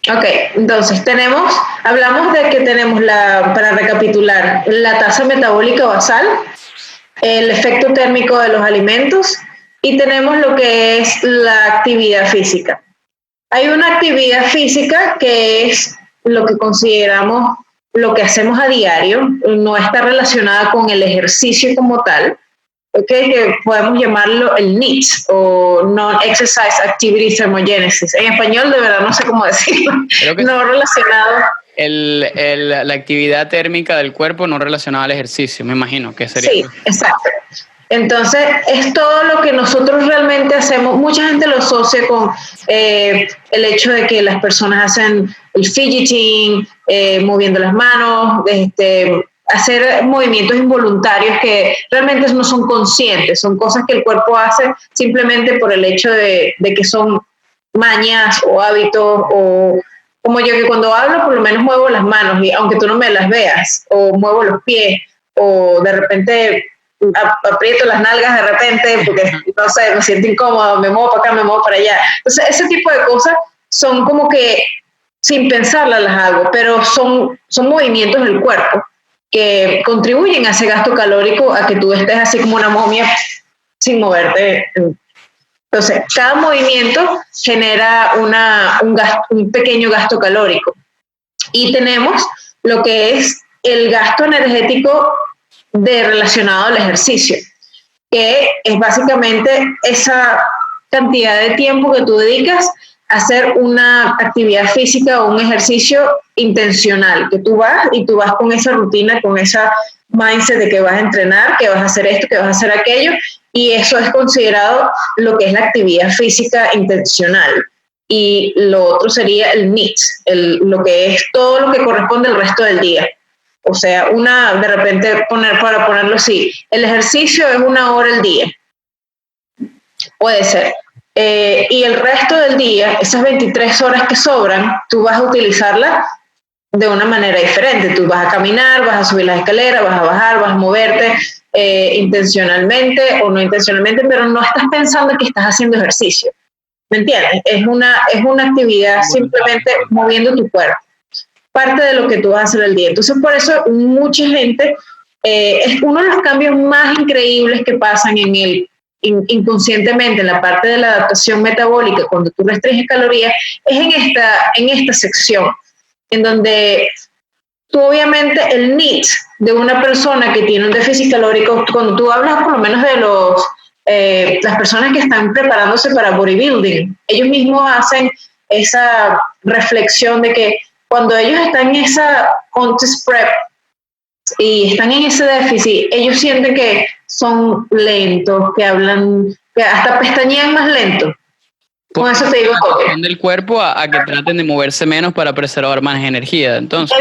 Speaker 3: Ok, entonces hablamos de que tenemos para recapitular, la tasa metabólica basal, el efecto térmico de los alimentos, y tenemos lo que es la actividad física. Hay una actividad física que es lo que consideramos lo que hacemos a diario, no está relacionada con el ejercicio como tal, ¿okay? Que podemos llamarlo el NEAT, o Non-Exercise Activity Thermogenesis. En español, de verdad, no sé cómo decirlo. No relacionado.
Speaker 2: La actividad térmica del cuerpo no relacionada al ejercicio, me imagino que sería.
Speaker 3: Sí, exacto. Entonces, es todo lo que nosotros realmente hacemos. Mucha gente lo asocia con el hecho de que las personas hacen el fidgeting, moviendo las manos, hacer movimientos involuntarios que realmente no son conscientes, son cosas que el cuerpo hace simplemente por el hecho de que son mañas o hábitos, o como yo, que cuando hablo por lo menos muevo las manos, y aunque tú no me las veas, o muevo los pies, o de repente aprieto las nalgas de repente porque, no sé, me siento incómodo, me muevo para acá, me muevo para allá. Entonces, ese tipo de cosas son como que sin pensarlas las hago, pero son movimientos del cuerpo que contribuyen a ese gasto calórico, a que tú estés así como una momia sin moverte. Entonces, cada movimiento genera un pequeño gasto calórico. Y tenemos lo que es el gasto energético relacionado al ejercicio, que es básicamente esa cantidad de tiempo que tú dedicas a hacer una actividad física o un ejercicio intencional, que tú vas con esa rutina, con esa mindset de que vas a entrenar, que vas a hacer esto, que vas a hacer aquello, y eso es considerado lo que es la actividad física intencional. Y lo otro sería el NEAT, lo que es todo lo que corresponde al resto del día. O sea, de repente para ponerlo así, el ejercicio es 1 hora al día. Puede ser. y el resto del día, esas 23 horas que sobran, tú vas a utilizarlas de una manera diferente. Tú vas a caminar, vas a subir las escaleras, vas a bajar, vas a moverte intencionalmente o no intencionalmente, pero no estás pensando que estás haciendo ejercicio. ¿Me entiendes? Es una actividad simplemente moviendo tu cuerpo. Parte de lo que tú vas a hacer el día. Entonces, por eso mucha gente, es uno de los cambios más increíbles que pasan inconscientemente en la parte de la adaptación metabólica cuando tú restringes calorías, es en esta sección, en donde tú obviamente el need de una persona que tiene un déficit calórico, cuando tú hablas por lo menos de las personas que están preparándose para bodybuilding, ellos mismos hacen esa reflexión de que cuando ellos están en esa contest prep y están en ese déficit, ellos sienten que son lentos, que hablan, que hasta pestañean más lento. Con eso te digo todo.
Speaker 2: Del cuerpo a que traten de moverse menos para preservar más energía, entonces.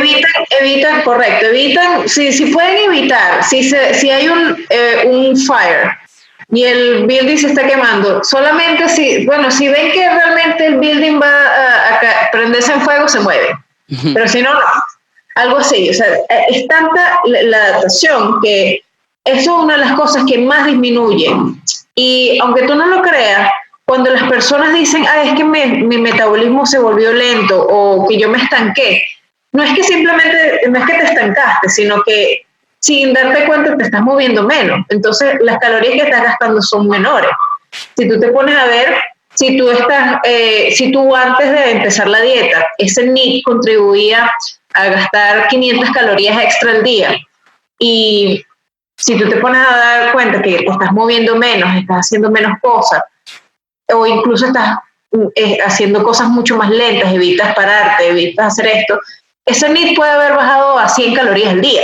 Speaker 3: Evitan, correcto, si pueden evitar, si hay un fire y el building se está quemando, solamente si ven que realmente el building va a prenderse en fuego, se mueve. Pero si no, no. Algo así, o sea, es tanta la adaptación que eso es una de las cosas que más disminuye. Y aunque tú no lo creas, cuando las personas dicen, es que mi metabolismo se volvió lento o que yo me estanqué, no es que te estancaste, sino que sin darte cuenta te estás moviendo menos. Entonces, las calorías que estás gastando son menores. Si tú te pones a ver, si tú antes de empezar la dieta, ese NIT contribuía a gastar 500 calorías extra al día, y si tú te pones a dar cuenta que te estás moviendo menos, estás haciendo menos cosas, o incluso estás haciendo cosas mucho más lentas, evitas pararte, evitas hacer esto, ese NIT puede haber bajado a 100 calorías al día.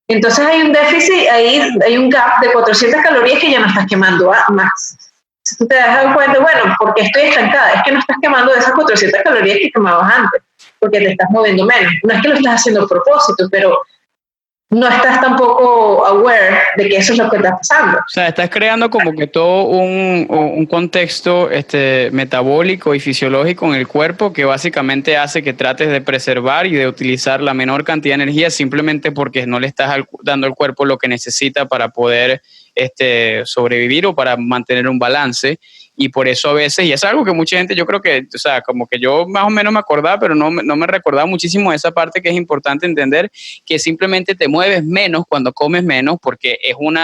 Speaker 3: Entonces hay un déficit, hay un gap de 400 calorías que ya no estás quemando más. Si tú te das cuenta, bueno, ¿por qué estoy estancada? Es que no estás quemando de esas 400 calorías que quemabas antes, porque te estás moviendo menos. No es que lo estás haciendo a propósito, pero no estás tampoco aware de que eso es lo que está pasando.
Speaker 2: O sea, estás creando como que todo un contexto metabólico y fisiológico en el cuerpo que básicamente hace que trates de preservar y de utilizar la menor cantidad de energía simplemente porque no le estás dando al cuerpo lo que necesita para poder sobrevivir o para mantener un balance. Y por eso a veces, y es algo que mucha gente, yo creo que, o sea, como que yo más o menos me acordaba, pero no me recordaba muchísimo esa parte que es importante entender, que simplemente te mueves menos cuando comes menos, porque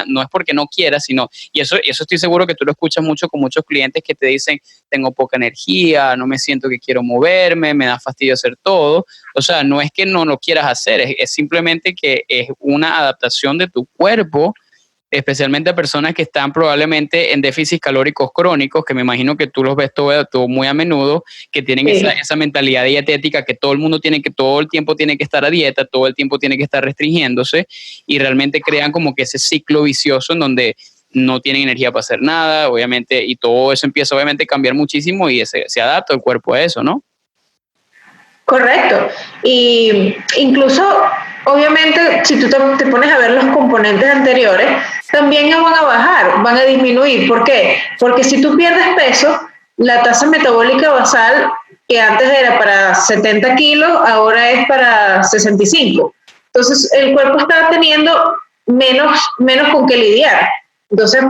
Speaker 2: no es porque no quieras, sino, y eso estoy seguro que tú lo escuchas mucho con muchos clientes que te dicen, tengo poca energía, no me siento que quiero moverme, me da fastidio hacer todo. O sea, no es que no lo quieras hacer, es simplemente que es una adaptación de tu cuerpo, especialmente a personas que están probablemente en déficits calóricos crónicos, que me imagino que tú los ves todo muy a menudo, que tienen esa mentalidad dietética que todo el tiempo tiene que estar a dieta, todo el tiempo tiene que estar restringiéndose, y realmente crean como que ese ciclo vicioso en donde no tienen energía para hacer nada, obviamente, y todo eso empieza obviamente a cambiar muchísimo y se adapta el cuerpo a eso, ¿no?
Speaker 3: Correcto. Y incluso, obviamente, si tú te pones a ver los componentes anteriores, también no van a bajar, van a disminuir. ¿Por qué? Porque si tú pierdes peso, la tasa metabólica basal, que antes era para 70 kilos, ahora es para 65. Entonces, el cuerpo está teniendo menos con qué lidiar. Entonces,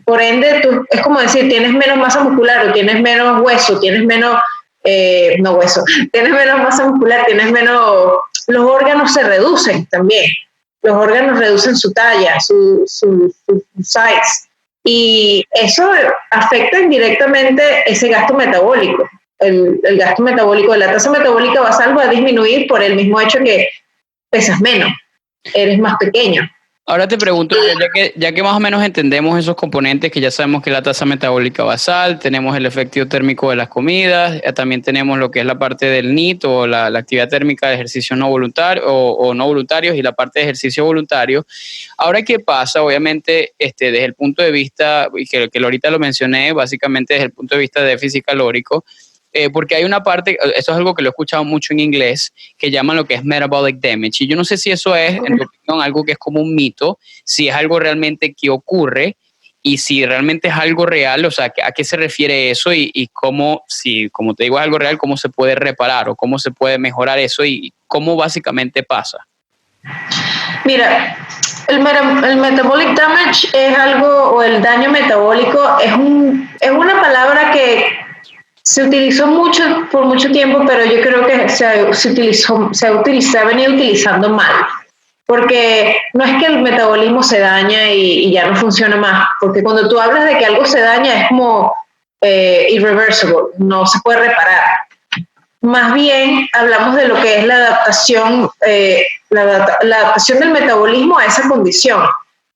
Speaker 3: por ende, es como decir, tienes menos masa muscular o tienes menos hueso, tienes menos... tienes menos masa muscular, los órganos se reducen también, los órganos reducen su talla, su size, y eso afecta indirectamente ese gasto metabólico. El gasto metabólico de la tasa metabólica basal va a disminuir por el mismo hecho que pesas menos, eres más pequeño.
Speaker 2: Ahora te pregunto, ya que más o menos entendemos esos componentes, que ya sabemos que la tasa metabólica basal, tenemos el efecto térmico de las comidas, también tenemos lo que es la parte del NEAT o la actividad térmica de ejercicios no voluntarios o no voluntarios y la parte de ejercicio voluntario. Ahora, ¿qué pasa? Obviamente, desde el punto de vista, y que ahorita lo mencioné, básicamente desde el punto de vista de déficit calórico, porque hay una parte, eso es algo que lo he escuchado mucho en inglés, que llaman lo que es metabolic damage. Y yo no sé si eso es, en tu opinión, algo que es como un mito, si es algo realmente que ocurre y si realmente es algo real, o sea, a qué se refiere eso y cómo, si como te digo es algo real, cómo se puede reparar o cómo se puede mejorar eso y cómo básicamente pasa.
Speaker 3: Mira, el metabolic damage es algo, o el daño metabólico es una palabra que se utilizó por mucho tiempo, pero yo creo que se ha venido utilizando mal. Porque no es que el metabolismo se daña y ya no funciona más, porque cuando tú hablas de que algo se daña es como irreversible, no se puede reparar. Más bien hablamos de lo que es la adaptación, la adaptación del metabolismo a esa condición.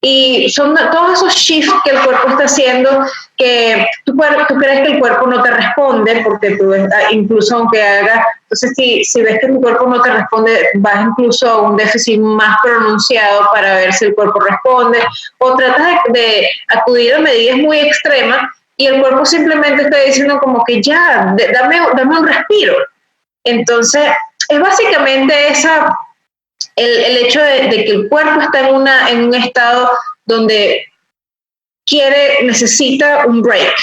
Speaker 3: Y son todos esos shifts que el cuerpo está haciendo, que tú crees que el cuerpo no te responde, porque tú, incluso aunque hagas, entonces si ves que tu cuerpo no te responde, vas incluso a un déficit más pronunciado para ver si el cuerpo responde, o tratas de acudir a medidas muy extremas y el cuerpo simplemente está diciendo como que ya, dame un respiro. Entonces, es básicamente el hecho de que el cuerpo está en un estado donde necesita un break,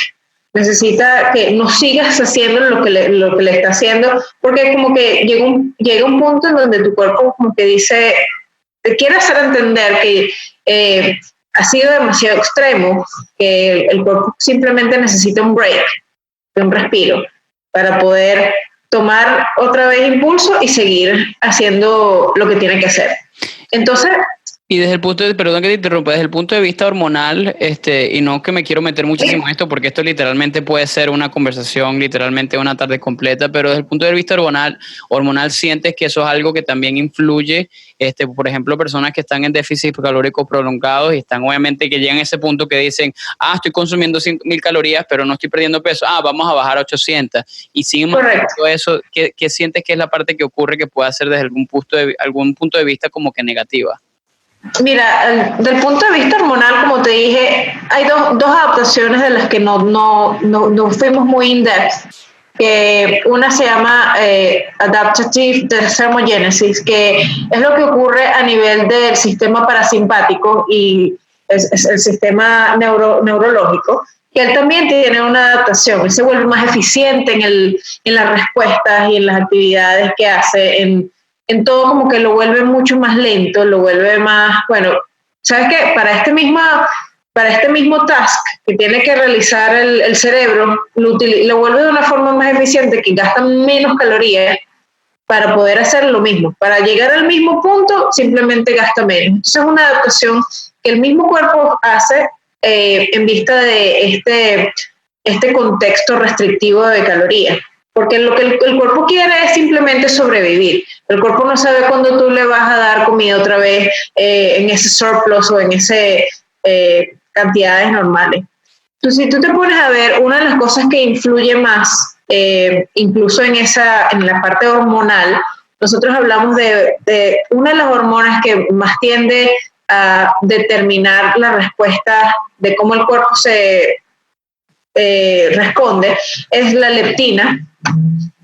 Speaker 3: necesita que no sigas haciendo lo que le está haciendo, porque como que llega un punto en donde tu cuerpo como que dice, te quiere hacer entender que ha sido demasiado extremo, que el cuerpo simplemente necesita un break, un respiro, para poder tomar otra vez impulso y seguir haciendo lo que tiene que hacer. Entonces,
Speaker 2: y desde el punto de, perdón que te interrumpa, desde el punto de vista hormonal, y no que me quiero meter muchísimo en esto, porque esto literalmente puede ser una conversación, literalmente una tarde completa, pero desde el punto de vista hormonal sientes que eso es algo que también influye, por ejemplo, personas que están en déficit calórico prolongados y están obviamente que llegan a ese punto que dicen, estoy consumiendo 5.000 calorías, pero no estoy perdiendo peso, vamos a bajar a 800, y siguen manteniendo eso. ¿Qué sientes que es la parte que ocurre que puede ser desde algún punto de vista como que negativa?
Speaker 3: Mira, del punto de vista hormonal, como te dije, hay dos adaptaciones de las que no fuimos muy in-depth. Una se llama Adaptative Thermogenesis, que es lo que ocurre a nivel del sistema parasimpático y es el sistema neurológico, que él también tiene una adaptación, él se vuelve más eficiente en las respuestas y en las actividades que hace, en todo, como que lo vuelve mucho más lento, lo vuelve más, bueno, ¿sabes qué? Para este mismo task que tiene que realizar el cerebro, lo vuelve de una forma más eficiente, que gasta menos calorías para poder hacer lo mismo. Para llegar al mismo punto, simplemente gasta menos. Entonces es una adaptación que el mismo cuerpo hace en vista de este contexto restrictivo de calorías. Porque lo que el cuerpo quiere es simplemente sobrevivir. El cuerpo no sabe cuándo tú le vas a dar comida otra vez en ese surplus o en ese cantidades normales. Entonces, si tú te pones a ver, una de las cosas que influye más, incluso en la parte hormonal, nosotros hablamos de una de las hormonas que más tiende a determinar la respuesta de cómo el cuerpo se responde, es la leptina.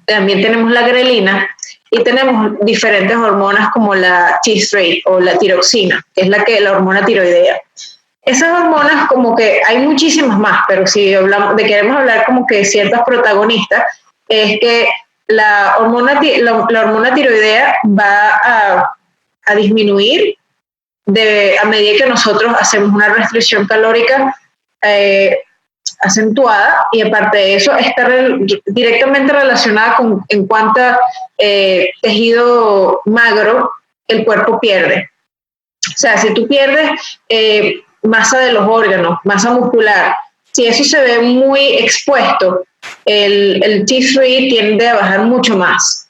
Speaker 3: También tenemos la grelina y tenemos diferentes hormonas como la T3 o la tiroxina, que es la hormona tiroidea. Esas hormonas, como que hay muchísimas más, pero si queremos hablar como que ciertas protagonistas, es que la hormona tiroidea va a disminuir a medida que nosotros hacemos una restricción calórica acentuada, y aparte de eso está directamente relacionada con en cuánto tejido magro el cuerpo pierde. O sea, si tú pierdes masa de los órganos, masa muscular, si eso se ve muy expuesto, el T3 tiende a bajar mucho más.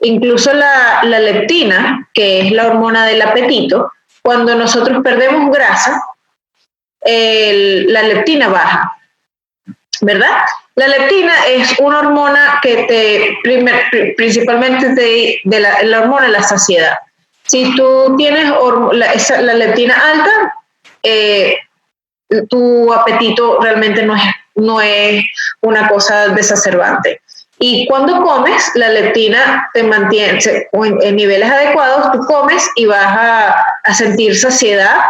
Speaker 3: Incluso la leptina, que es la hormona del apetito, cuando nosotros perdemos grasa, la leptina baja, ¿verdad? La leptina es una hormona que principalmente la hormona de la saciedad. Si tú tienes la leptina alta, tu apetito realmente no es una cosa desacerbante. Y cuando comes, la leptina te mantiene en niveles adecuados, tú comes y vas a sentir saciedad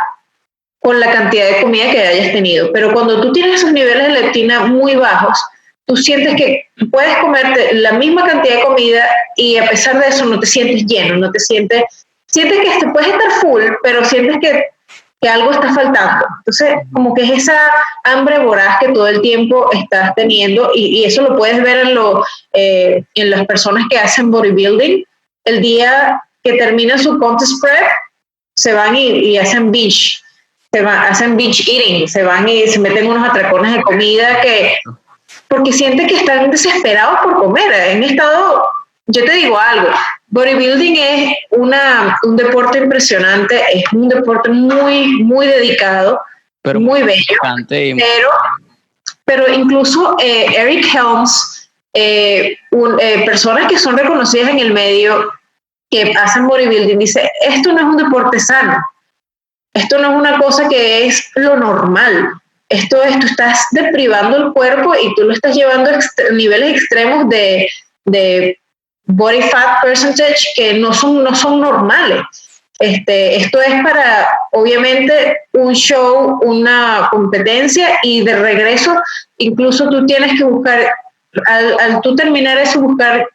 Speaker 3: con la cantidad de comida que hayas tenido. Pero cuando tú tienes esos niveles de leptina muy bajos, tú sientes que puedes comerte la misma cantidad de comida y a pesar de eso no te sientes lleno, no te sientes que puedes estar full, pero sientes que algo está faltando. Entonces, como que es esa hambre voraz que todo el tiempo estás teniendo y eso lo puedes ver en las personas que hacen bodybuilding. El día que terminan su contest prep, se van y hacen binge, hacen binge eating, se van y se meten unos atracones de comida porque sienten que están desesperados por comer. En estado, yo te digo algo, bodybuilding es un deporte impresionante, es un deporte muy, muy dedicado, pero muy bello, pero incluso Eric Helms, personas que son reconocidas en el medio, que hacen bodybuilding, dice, esto no es un deporte sano, esto no es una cosa que es lo normal, esto es, tú estás deprivando el cuerpo y tú lo estás llevando a niveles extremos de body fat percentage que no son normales. Esto es para, obviamente, un show, una competencia y de regreso, incluso tú tienes que buscar, al tú terminar eso, buscar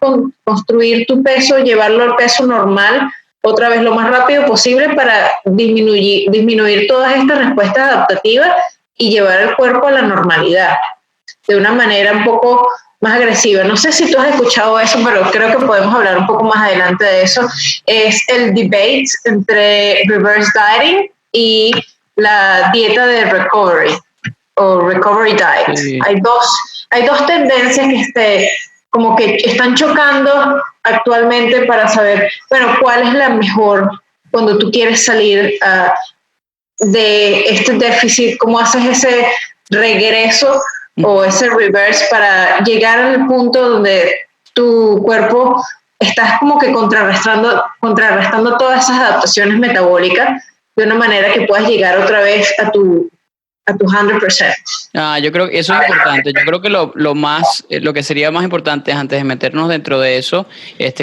Speaker 3: construir tu peso, llevarlo al peso normal, otra vez lo más rápido posible para disminuir todas estas respuestas adaptativas y llevar el cuerpo a la normalidad de una manera un poco más agresiva. No sé si tú has escuchado eso, pero creo que podemos hablar un poco más adelante de eso. Es el debate entre reverse dieting y la dieta de recovery o recovery diet. Sí. Hay dos tendencias que como que están chocando actualmente para saber, bueno, cuál es la mejor cuando tú quieres salir de este déficit, cómo haces ese regreso o ese reverse para llegar al punto donde tu cuerpo estás como que contrarrestando todas esas adaptaciones metabólicas de una manera que puedas llegar otra vez a tu 100%.
Speaker 2: Yo creo que eso es importante. Yo creo que lo que sería más importante antes de meternos dentro de eso,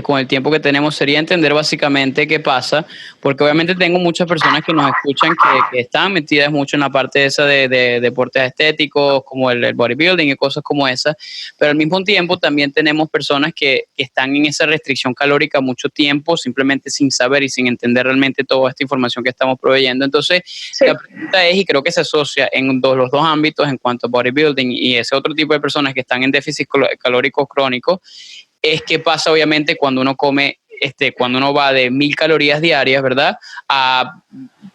Speaker 2: con el tiempo que tenemos, sería entender básicamente qué pasa, porque obviamente tengo muchas personas que nos escuchan que están metidas mucho en la parte esa de deportes estéticos, como el bodybuilding y cosas como esas, pero al mismo tiempo también tenemos personas que están en esa restricción calórica mucho tiempo, simplemente sin saber y sin entender realmente toda esta información que estamos proveyendo. Entonces, sí. La pregunta es, y creo que se asocia en los dos ámbitos en cuanto a bodybuilding y ese otro tipo de personas que están en déficit calórico crónico, es qué pasa obviamente cuando uno come, cuando uno va de 1000 calorías diarias, ¿verdad? A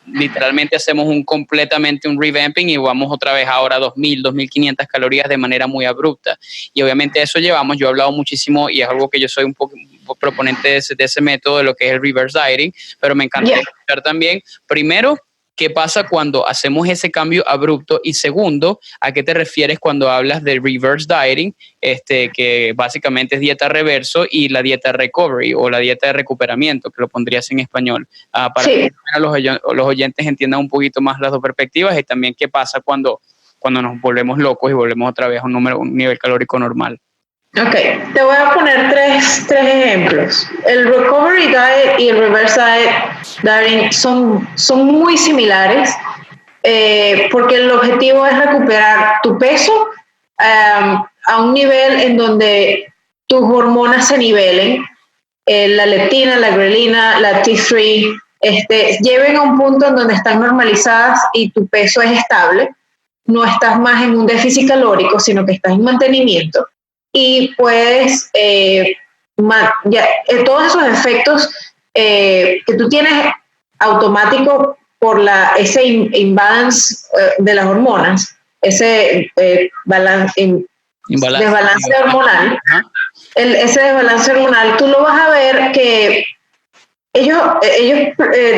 Speaker 2: literalmente hacemos completamente un revamping y vamos otra vez ahora a 2000, 2500 calorías de manera muy abrupta. Y obviamente eso yo he hablado muchísimo y es algo que yo soy un poco proponente de ese método de lo que es el reverse dieting, pero me encanta escuchar también, primero, ¿qué pasa cuando hacemos ese cambio abrupto? Y segundo, ¿a qué te refieres cuando hablas de reverse dieting? Que básicamente es dieta reverso y la dieta recovery o la dieta de recuperamiento, que lo pondrías en español, para que los oyentes entiendan un poquito más las dos perspectivas y también qué pasa cuando nos volvemos locos y volvemos otra vez a un nivel calórico normal.
Speaker 3: Ok, te voy a poner tres ejemplos. El recovery diet y el reverse dieting son muy similares porque el objetivo es recuperar tu peso a un nivel en donde tus hormonas se nivelen, la leptina, la grelina, la T3, lleven a un punto en donde están normalizadas y tu peso es estable. No estás más en un déficit calórico, sino que estás en mantenimiento. Y puedes, todos esos efectos que tú tienes automático por ese imbalance de las hormonas, ese desbalance hormonal, ese desbalance hormonal, tú lo vas a ver que ellos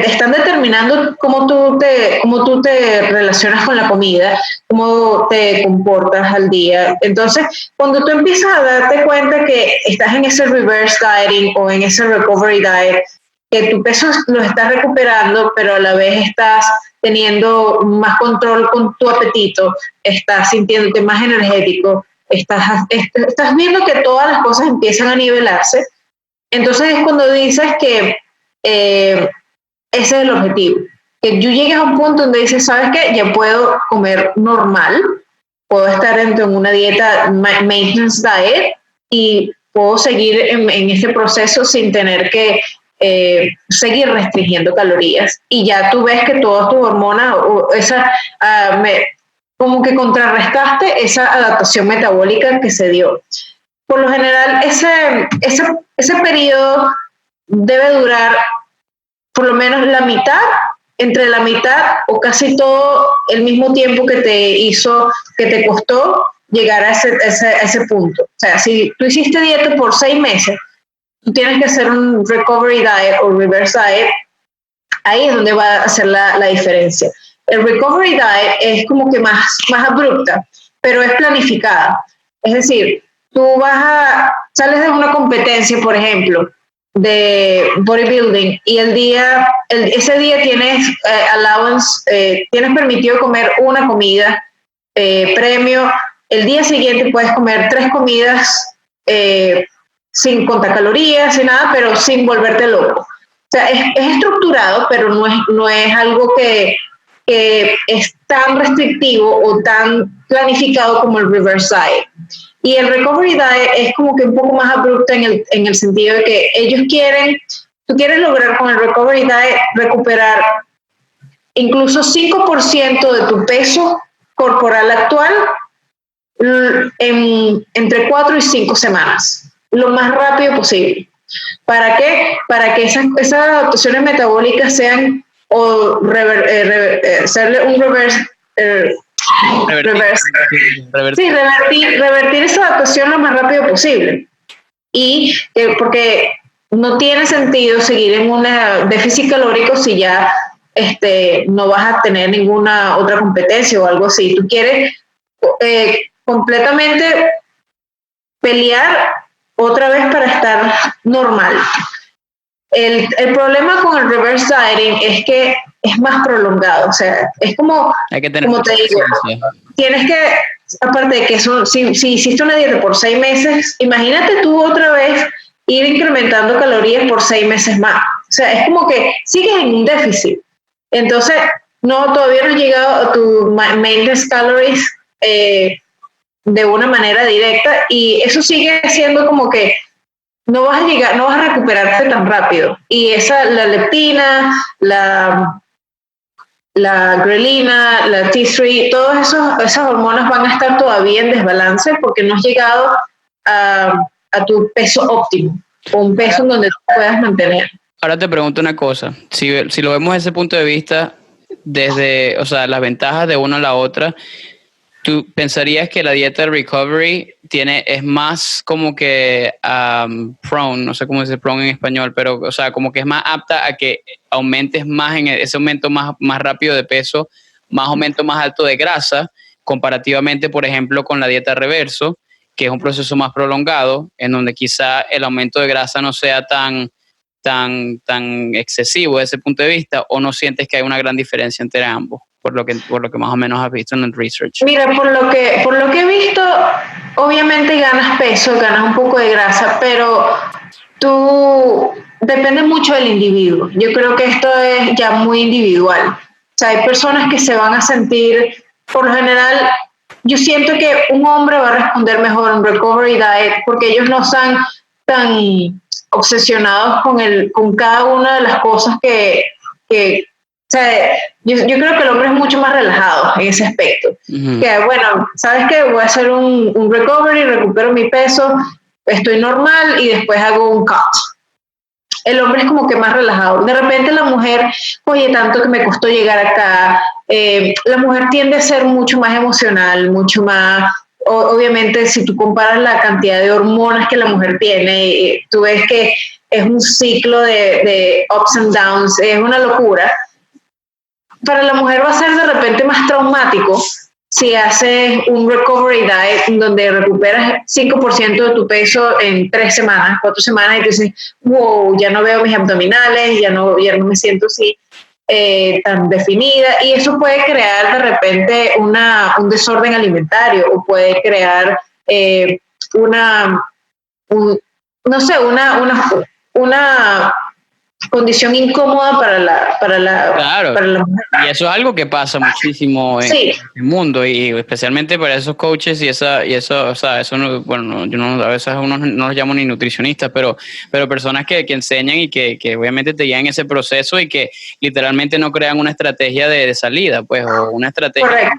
Speaker 3: están determinando cómo tú te relacionas con la comida, cómo te comportas al día. Entonces, cuando tú empiezas a darte cuenta que estás en ese reverse dieting o en ese recovery diet, que tu peso lo estás recuperando, pero a la vez estás teniendo más control con tu apetito, estás sintiéndote más energético, estás viendo que todas las cosas empiezan a nivelarse. Entonces es cuando dices que ese es el objetivo. que tú llegues a un punto donde dices, ¿sabes qué? Ya puedo comer normal, puedo estar dentro de una dieta maintenance diet y puedo seguir en este proceso sin tener que seguir restringiendo calorías. Y ya tú ves que todas tus hormonas, como que contrarrestaste esa adaptación metabólica que se dio. Por lo general, ese periodo debe durar por lo menos entre la mitad o casi todo el mismo tiempo que te costó llegar a ese punto. O sea, si tú hiciste dieta por 6 meses, tú tienes que hacer un recovery diet o reverse diet, ahí es donde va a hacer la diferencia. El recovery diet es como que más abrupta, pero es planificada. Es decir, tú sales de una competencia, por ejemplo, de bodybuilding, y ese día tienes allowance, tienes permitido comer una comida premio. El día siguiente puedes comer 3 comidas sin contar calorías, sin nada, pero sin volverte loco. O sea, es estructurado, pero no es algo que es tan restrictivo o tan planificado como el reverse diet. Y el recovery diet es como que un poco más abrupto en el sentido de que tú quieres lograr con el recovery diet recuperar incluso 5% de tu peso corporal actual entre 4 y 5 semanas, lo más rápido posible. ¿Para qué? Para que esas adaptaciones metabólicas sean hacerle un reverse. Revertir esa adaptación lo más rápido posible. Y porque no tiene sentido seguir en un déficit calórico si ya no vas a tener ninguna otra competencia o algo así. Tú quieres completamente pelear otra vez para estar normal. El problema con el reverse dieting es que es más prolongado, o sea, es como te digo, tienes que, aparte de que si hiciste una dieta por 6 meses, imagínate tú otra vez ir incrementando calorías por 6 meses más. O sea, es como que sigues en un déficit. Entonces, todavía no has llegado a tu maintenance calories de una manera directa, y eso sigue siendo como que no vas a recuperarte tan rápido. Y la leptina, la grelina, la T3, todas esas hormonas van a estar todavía en desbalance porque no has llegado a tu peso óptimo, o un peso en donde tú puedas mantener.
Speaker 2: Ahora te pregunto una cosa, si lo vemos desde ese punto de vista, desde, o sea, las ventajas de una a la otra, ¿tú pensarías que la dieta de recovery es más como que prone, no sé cómo dice prone en español, pero o sea, como que es más apta a que aumentes más en ese aumento más rápido de peso, más aumento más alto de grasa, comparativamente, por ejemplo, con la dieta reverso, que es un proceso más prolongado, en donde quizá el aumento de grasa no sea tan excesivo desde ese punto de vista, o no sientes que hay una gran diferencia entre ambos? Por lo que más o menos has visto en el research.
Speaker 3: Mira, por lo que he visto, obviamente ganas peso, ganas un poco de grasa, pero depende mucho del individuo. Yo creo que esto es ya muy individual. O sea, hay personas que se van a sentir, por lo general, yo siento que un hombre va a responder mejor a un recovery diet porque ellos no están tan obsesionados con cada una de las cosas que o sea, yo creo que el hombre es mucho más relajado en ese aspecto. Uh-huh. Que bueno, ¿sabes qué? Voy a hacer un recovery, recupero mi peso, estoy normal y después hago un cut. El hombre es como que más relajado. De repente la mujer, oye, tanto que me costó llegar acá. La mujer tiende a ser mucho más emocional, mucho más... Obviamente, si tú comparas la cantidad de hormonas que la mujer tiene, tú ves que es un ciclo de ups and downs, es una locura. Para la mujer va a ser de repente más traumático si haces un recovery diet donde recuperas 5% de tu peso en 3 semanas, 4 semanas, y tú dices, wow, ya no veo mis abdominales, ya no me siento así tan definida, y eso puede crear de repente un desorden alimentario, o puede crear una condición incómoda
Speaker 2: Claro,
Speaker 3: para la mujer.
Speaker 2: y eso es algo que pasa muchísimo en el mundo, y especialmente para esos coaches y eso, o sea, eso no, bueno, yo no, a veces uno no los llamo ni nutricionistas, pero personas que enseñan y que obviamente te guían en ese proceso y que literalmente no crean una estrategia de salida, pues, o una estrategia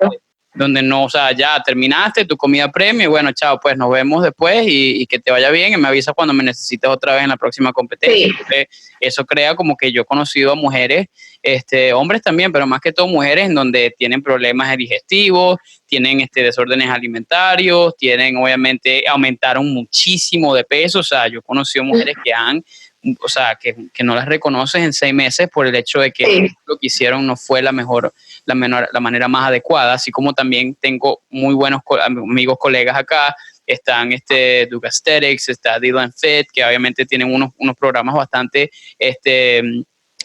Speaker 2: donde no, o sea, ya terminaste tu comida premio y bueno, chao, pues nos vemos después y que te vaya bien y me avisas cuando me necesites otra vez en la próxima competencia. Sí. Eso crea como que yo he conocido a mujeres, hombres también, pero más que todo mujeres en donde tienen problemas digestivos, tienen desórdenes alimentarios, tienen obviamente, aumentaron muchísimo de peso, o sea, yo he conocido mujeres que han, o sea, que no las reconoces en 6 meses por el hecho de que lo que hicieron no fue la manera más adecuada, así como también tengo muy buenos amigos, colegas acá, están Duke Aesthetics, está Dylan Fit, que obviamente tienen unos programas bastante,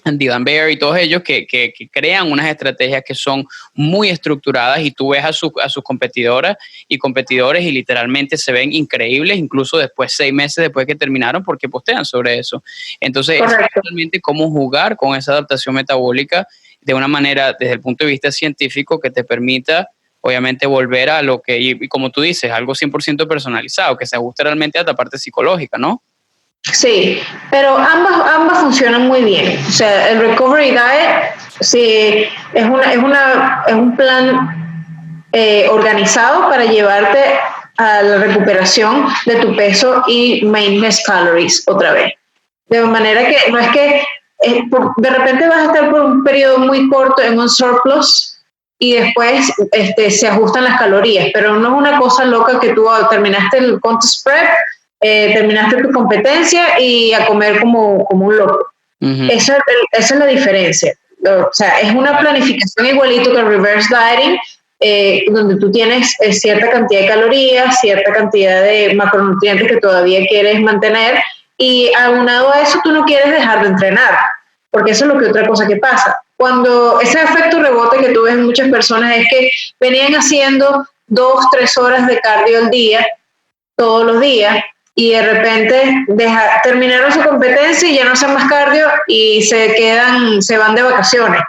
Speaker 2: Dylan Bear y todos ellos que crean unas estrategias que son muy estructuradas y tú ves a sus competidoras y competidores y literalmente se ven increíbles, incluso después 6 meses después que terminaron porque postean sobre eso. Entonces, es realmente cómo jugar con esa adaptación metabólica de una manera desde el punto de vista científico que te permita obviamente volver a lo que, y como tú dices, algo 100% personalizado, que se ajuste realmente a la parte psicológica, ¿no?
Speaker 3: Sí, pero ambas funcionan muy bien. O sea, el Recovery Diet sí, es un plan organizado para llevarte a la recuperación de tu peso y maintenance calories otra vez. De manera que no es que de repente vas a estar por un periodo muy corto en un surplus y después se ajustan las calorías, pero no es una cosa loca que tú terminaste el contest prep, terminaste tu competencia y a comer como un loco. Esa es la diferencia. O sea, es una planificación igualito que el reverse dieting, donde tú tienes cierta cantidad de calorías, cierta cantidad de macronutrientes que todavía quieres mantener, y aunado a eso tú no quieres dejar de entrenar, porque eso es lo que otra cosa que pasa. Cuando ese efecto rebote que tú ves en muchas personas es que venían haciendo 2-3 horas de cardio al día, todos los días, y de repente terminaron su competencia y ya no hacen más cardio y se van de vacaciones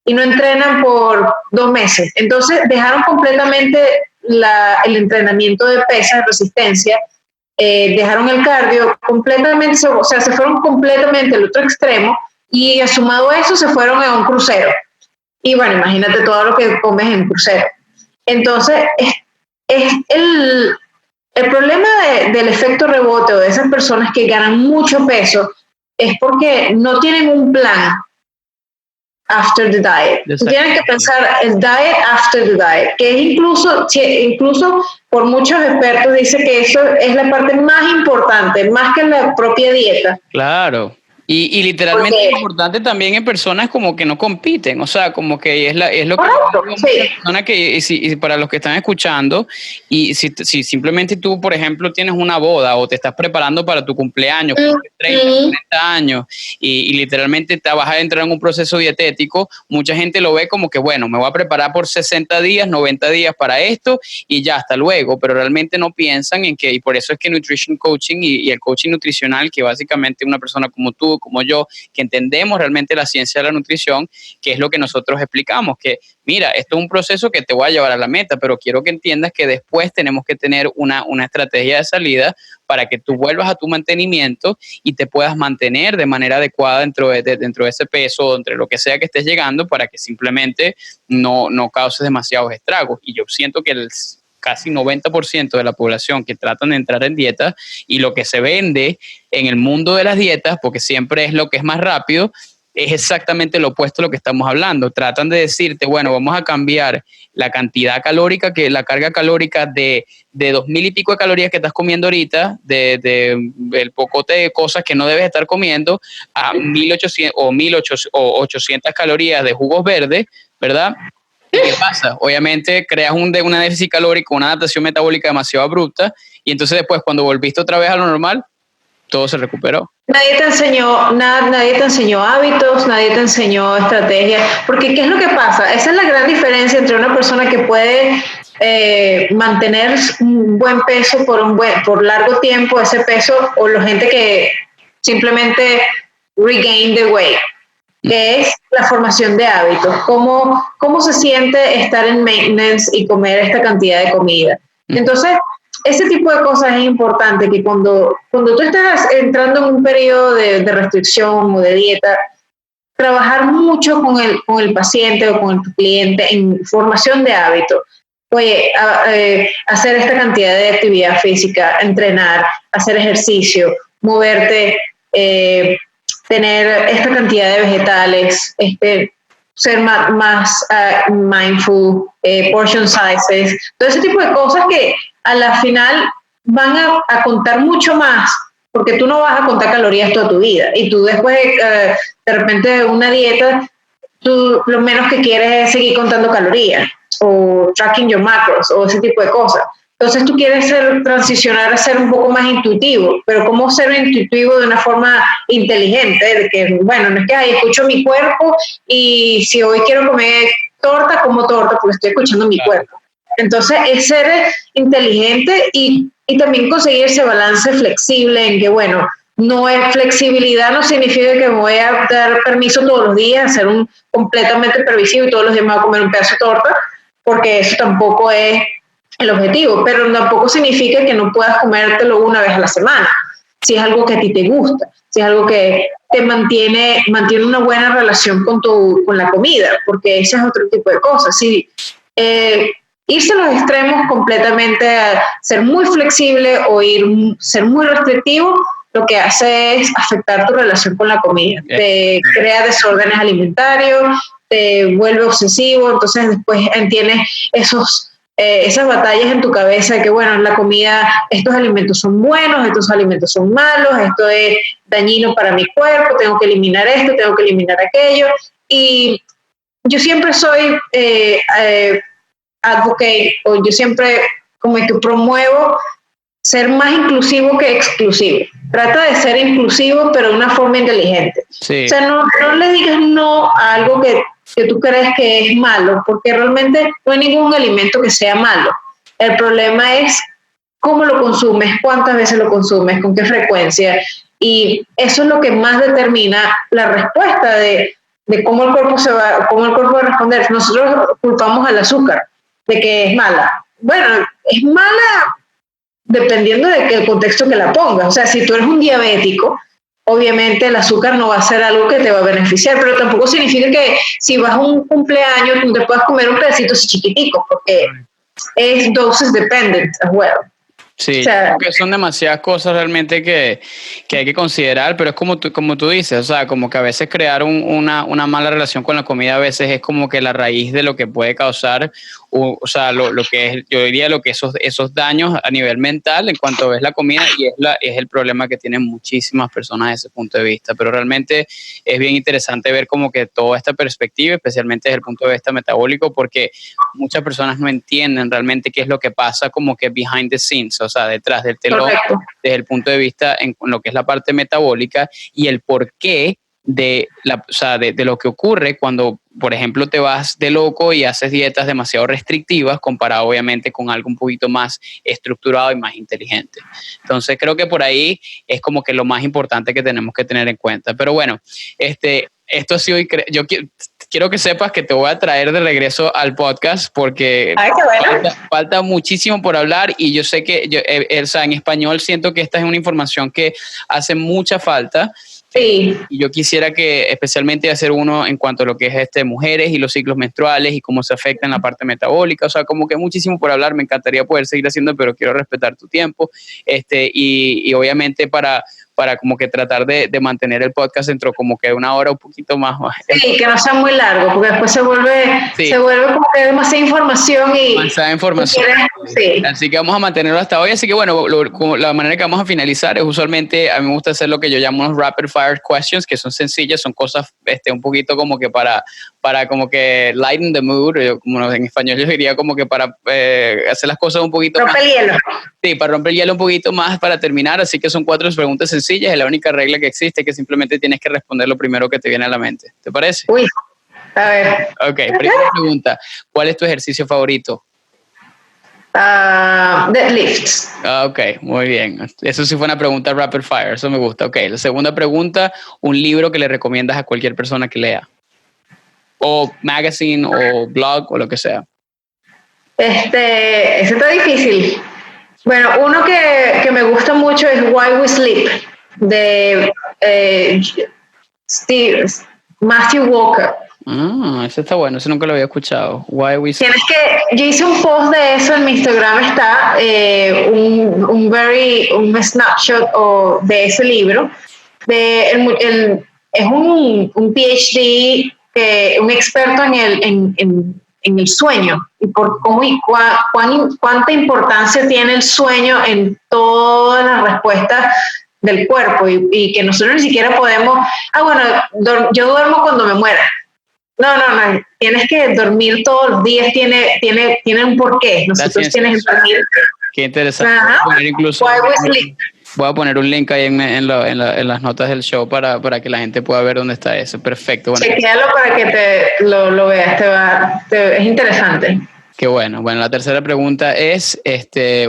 Speaker 3: y no entrenan por 2 meses. Entonces dejaron completamente el entrenamiento de pesas, de resistencia, dejaron el cardio completamente, o sea, se fueron completamente al otro extremo y sumado a eso se fueron a un crucero. Y bueno, imagínate todo lo que comes en crucero. Entonces, es el problema del efecto rebote o de esas personas que ganan mucho peso es porque no tienen un plan after the diet. Tú tienes que pensar el diet after the diet, que es incluso por muchos expertos dice que eso es la parte más importante, más que la propia dieta.
Speaker 2: Claro. Y literalmente es importante también en personas como que no compiten, o sea, como que es lo que persona que y para los que están escuchando, y si simplemente tú, por ejemplo, tienes una boda o te estás preparando para tu cumpleaños, 30 años, y literalmente te vas a entrar en un proceso dietético, mucha gente lo ve como que, bueno, me voy a preparar por 60 días, 90 días para esto y ya, hasta luego, pero realmente no piensan en que, y por eso es que Nutrition Coaching y el coaching nutricional, que básicamente una persona como tú, como yo, que entendemos realmente la ciencia de la nutrición, que es lo que nosotros explicamos, que mira, esto es un proceso que te voy a llevar a la meta, pero quiero que entiendas que después tenemos que tener una estrategia de salida para que tú vuelvas a tu mantenimiento y te puedas mantener de manera adecuada dentro de ese peso, entre lo que sea que estés llegando, para que simplemente no causes demasiados estragos. Y yo siento que casi 90% de la población que tratan de entrar en dieta y lo que se vende en el mundo de las dietas, porque siempre es lo que es más rápido, es exactamente lo opuesto a lo que estamos hablando. Tratan de decirte, bueno, vamos a cambiar la cantidad calórica, la carga calórica de 2,000 y pico de calorías que estás comiendo ahorita, el pocote de cosas que no debes estar comiendo, a 1,800 o 800 calorías de jugos verdes, ¿verdad? ¿Y qué pasa? Obviamente creas una déficit calórico, una adaptación metabólica demasiado abrupta, y entonces después cuando volviste otra vez a lo normal, todo se recuperó.
Speaker 3: Nadie te enseñó hábitos, nadie te enseñó estrategias, porque ¿qué es lo que pasa? Esa es la gran diferencia entre una persona que puede mantener un buen peso por largo tiempo, ese peso, o la gente que simplemente Regain the Weight, que es la formación de hábitos, cómo se siente estar en maintenance y comer esta cantidad de comida. Entonces, ese tipo de cosas es importante, que cuando tú estás entrando en un periodo de restricción o de dieta, trabajar mucho con el paciente o con el cliente en formación de hábitos. Oye, hacer esta cantidad de actividad física, entrenar, hacer ejercicio, moverte, tener esta cantidad de vegetales, ser más mindful, portion sizes, todo ese tipo de cosas que a la final van a contar mucho más, porque tú no vas a contar calorías toda tu vida, y tú después de repente de una dieta, tú lo menos que quieres es seguir contando calorías, o tracking your macros, o ese tipo de cosas. Entonces tú quieres transicionar a ser un poco más intuitivo, pero ¿cómo ser intuitivo de una forma inteligente? De que, bueno, no es que escucho mi cuerpo y si hoy quiero comer torta, como torta porque estoy escuchando mi cuerpo. Entonces es ser inteligente y también conseguir ese balance flexible en que, bueno, flexibilidad no significa que me voy a dar permiso todos los días a ser completamente permisivo y todos los días me voy a comer un pedazo de torta, porque eso tampoco es el objetivo, pero tampoco significa que no puedas comértelo una vez a la semana, si es algo que a ti te gusta, si es algo que te mantiene una buena relación con la comida, porque ese es otro tipo de cosas. Sí, irse a los extremos completamente, a ser muy flexible o ser muy restrictivo, lo que hace es afectar tu relación con la comida, te crea desórdenes alimentarios, te vuelve obsesivo, entonces después tienes esas batallas en tu cabeza de que, bueno, la comida, estos alimentos son buenos, estos alimentos son malos, esto es dañino para mi cuerpo, tengo que eliminar esto, tengo que eliminar aquello. Y yo siempre soy advocate, o yo siempre como que promuevo ser más inclusivo que exclusivo. Trata de ser inclusivo, pero de una forma inteligente. Sí. O sea, no le digas no a algo que tú crees que es malo, porque realmente no hay ningún alimento que sea malo. El problema es cómo lo consumes, cuántas veces lo consumes, con qué frecuencia, y eso es lo que más determina la respuesta de cómo el cuerpo va a responder. Nosotros culpamos al azúcar de que es mala. Bueno, es mala dependiendo del contexto que la pongas. O sea, si tú eres un diabético, obviamente el azúcar no va a ser algo que te va a beneficiar, pero tampoco significa que si vas a un cumpleaños tú te puedas comer un pedacito chiquitico, porque es doses dependent as well.
Speaker 2: Sí, o sea, creo que son demasiadas cosas realmente que hay que considerar, pero es como tú dices, o sea, como que a veces crear una mala relación con la comida a veces es como que la raíz de lo que puede causar, o sea, lo que es, yo diría lo que esos daños a nivel mental en cuanto ves la comida, y es el problema que tienen muchísimas personas desde ese punto de vista, pero realmente es bien interesante ver como que toda esta perspectiva, especialmente desde el punto de vista metabólico, porque muchas personas no entienden realmente qué es lo que pasa como que behind the scenes, o sea, detrás del telón. Correcto. Desde el punto de vista en lo que es la parte metabólica y el porqué de lo que ocurre cuando, por ejemplo, te vas de loco y haces dietas demasiado restrictivas comparado obviamente con algo un poquito más estructurado y más inteligente. Entonces creo que por ahí es como que lo más importante que tenemos que tener en cuenta. Pero bueno, esto ha sido, yo quiero que sepas que te voy a traer de regreso al podcast porque falta muchísimo por hablar, y yo sé que en español siento que esta es una información que hace mucha falta. Sí. Y yo quisiera que especialmente hacer uno en cuanto a lo que es mujeres y los ciclos menstruales y cómo se afecta en la parte metabólica, o sea, como que muchísimo por hablar. Me encantaría poder seguir haciendo, pero quiero respetar tu tiempo, y obviamente para como que tratar de mantener el podcast dentro como que una hora un poquito más.
Speaker 3: Sí, que no sea muy largo, porque después se vuelve como que demasiada información
Speaker 2: demasiada información. Sí. Así que vamos a mantenerlo hasta hoy. Así que bueno, la manera que vamos a finalizar es usualmente, a mí me gusta hacer lo que yo llamo unos rapid fire questions, que son sencillas, son cosas un poquito como que para como que lighten the mood, como en español yo diría como que para hacer las cosas un poquito
Speaker 3: romper el hielo.
Speaker 2: Sí, para romper el hielo un poquito más para terminar. Así que son 4 preguntas sencillas. Es la única regla que existe, que simplemente tienes que responder lo primero que te viene a la mente. ¿Te parece?
Speaker 3: Uy, a ver.
Speaker 2: Ok, primera pregunta. ¿Cuál es tu ejercicio favorito?
Speaker 3: Deadlifts.
Speaker 2: Ok, muy bien. Eso sí fue una pregunta rapid fire, eso me gusta. Ok, la segunda pregunta, un libro que le recomiendas a cualquier persona que lea. O magazine, o blog, o lo que sea.
Speaker 3: Ese está difícil. Bueno, uno que me gusta mucho es Why We Sleep, de Matthew Walker.
Speaker 2: Ese está bueno, ese nunca lo había escuchado. Why We Sleep.
Speaker 3: Yo hice un post de eso en mi Instagram, está un snapshot de ese libro. Es un PhD, un experto en el sueño y por cómo y cuánta importancia tiene el sueño en todas las respuestas del cuerpo y que nosotros ni siquiera podemos, yo duermo cuando me muera. No, tienes que dormir todos los días, tiene un porqué. Nosotros tienes que dormir.
Speaker 2: Qué interesante. Voy a poner un link ahí en las notas del show para que la gente pueda ver dónde está eso. Perfecto. Bueno,
Speaker 3: chequéalo para que lo veas, es interesante.
Speaker 2: Qué bueno. Bueno, la tercera pregunta es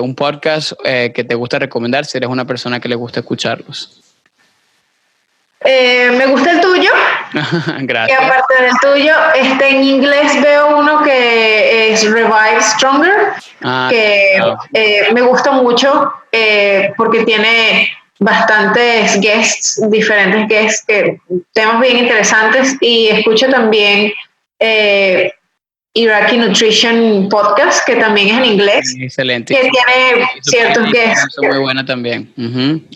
Speaker 2: un podcast que te gusta recomendar si eres una persona que le gusta escucharlos.
Speaker 3: Me gusta el tuyo.
Speaker 2: Gracias.
Speaker 3: Y aparte del tuyo, en inglés veo uno que es Revive Stronger, me gusta mucho porque tiene bastantes diferentes guests, temas bien interesantes, y escucho también Iraqi Nutrition Podcast, que también es en inglés.
Speaker 2: Excelente.
Speaker 3: Que tiene ciertos guests.
Speaker 2: Son muy buenas también.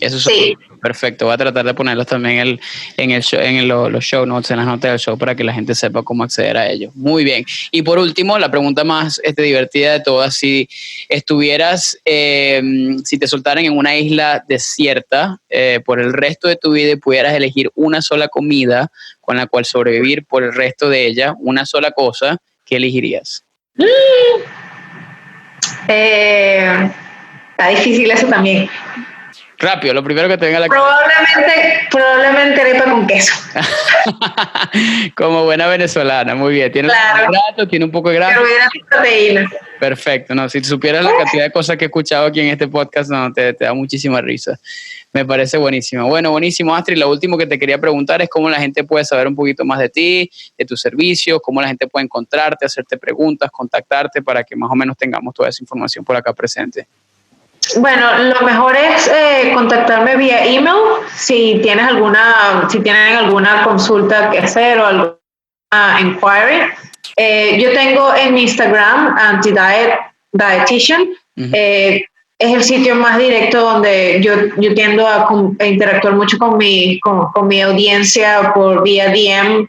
Speaker 2: Eso sí. Perfecto. Voy a tratar de ponerlos también en los show notes, en las notas del show, para que la gente sepa cómo acceder a ellos. Muy bien. Y por último, la pregunta más divertida de todas: si estuvieras, si te soltaran en una isla desierta por el resto de tu vida y pudieras elegir una sola comida con la cual sobrevivir por el resto de ella, una sola cosa, ¿qué elegirías?
Speaker 3: Está difícil eso también.
Speaker 2: Rápido, lo primero que te venga a la cabeza.
Speaker 3: Probablemente arepa con queso.
Speaker 2: Como buena venezolana, muy bien. Tiene carbohidratos, tiene un poco de grasa.
Speaker 3: Carbohidratos y proteína.
Speaker 2: Perfecto, no, si supieras la cantidad de cosas que he escuchado aquí en este podcast, no, te da muchísima risa. Me parece buenísimo. Bueno, buenísimo, Astrid. Lo último que te quería preguntar es cómo la gente puede saber un poquito más de ti, de tus servicios, cómo la gente puede encontrarte, hacerte preguntas, contactarte, para que más o menos tengamos toda esa información por acá presente.
Speaker 3: Bueno, lo mejor es contactarme vía email si tienen alguna consulta que hacer o alguna inquiry. Yo tengo en mi Instagram Anti-Dietitian. Es el sitio más directo donde yo tiendo a interactuar mucho con mi audiencia por vía DM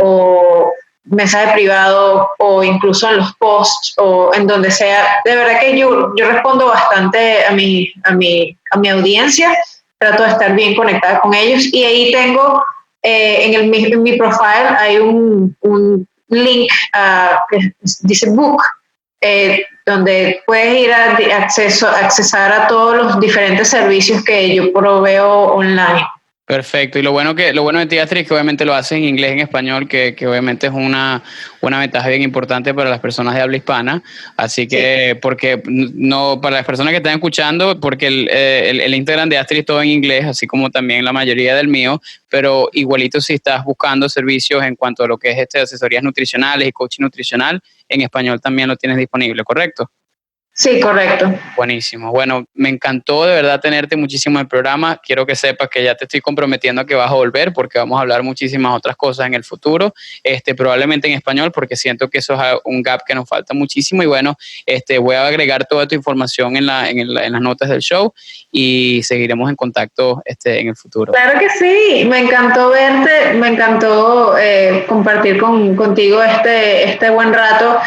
Speaker 3: o mensaje privado, o incluso en los posts o en donde sea. De verdad que yo respondo bastante a mi audiencia, trato de estar bien conectada con ellos, y ahí tengo en mi profile hay un link que dice book, donde puedes ir a accesar a todos los diferentes servicios que yo proveo online.
Speaker 2: Perfecto. Y lo bueno de ti, Astrid, es que obviamente lo haces en inglés y en español, que obviamente es una ventaja bien importante para las personas de habla hispana. Así que, sí. Porque no, para las personas que están escuchando, porque el Instagram de Astrid es todo en inglés, así como también la mayoría del mío, pero igualito si estás buscando servicios en cuanto a lo que es asesorías nutricionales y coaching nutricional, en español también lo tienes disponible, ¿correcto?
Speaker 3: Sí, correcto.
Speaker 2: Buenísimo. Bueno, me encantó de verdad tenerte muchísimo en el programa. Quiero que sepas que ya te estoy comprometiendo a que vas a volver, porque vamos a hablar muchísimas otras cosas en el futuro, probablemente en español, porque siento que eso es un gap que nos falta muchísimo. Y bueno, voy a agregar toda tu información en las notas del show y seguiremos en contacto en el futuro.
Speaker 3: Claro que sí. Me encantó verte, me encantó compartir contigo este buen rato.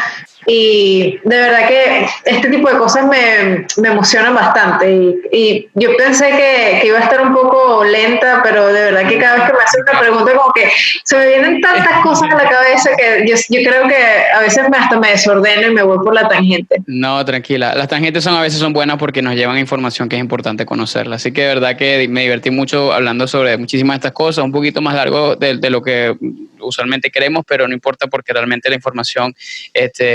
Speaker 3: Y de verdad que este tipo de cosas me emocionan bastante, y yo pensé que iba a estar un poco lenta, pero de verdad que cada vez que me hacen una pregunta como que se me vienen tantas cosas a la cabeza que yo creo que a veces hasta me desordeno y me voy por la tangente.
Speaker 2: No, tranquila, las tangentes a veces son buenas porque nos llevan información que es importante conocerla, así que de verdad que me divertí mucho hablando sobre muchísimas de estas cosas, un poquito más largo de lo que usualmente queremos, pero no importa porque realmente la información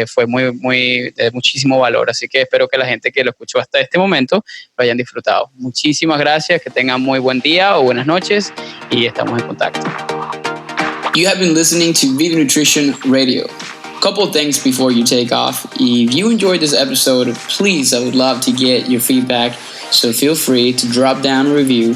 Speaker 2: fue muy de muchísimo valor. Así que espero que la gente que lo escuchó hasta este momento lo hayan disfrutado. Muchísimas gracias, que tengan muy buen día o buenas noches y estamos en contacto. You have been listening to Vive Nutrition Radio. Couple things before you take off. If you enjoyed this episode, please, I would love to get your feedback. So feel free to drop down a review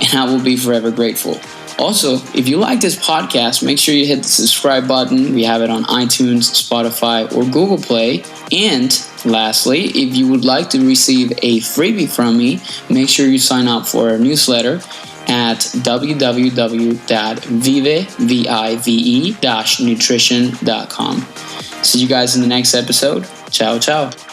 Speaker 2: and I will be forever grateful. Also, if you like this podcast, make sure you hit the subscribe button. We have it on iTunes, Spotify, or Google Play. And lastly, if you would like to receive a freebie from me, make sure you sign up for our newsletter at www.vive-nutrition.com. See you guys in the next episode. Ciao, ciao.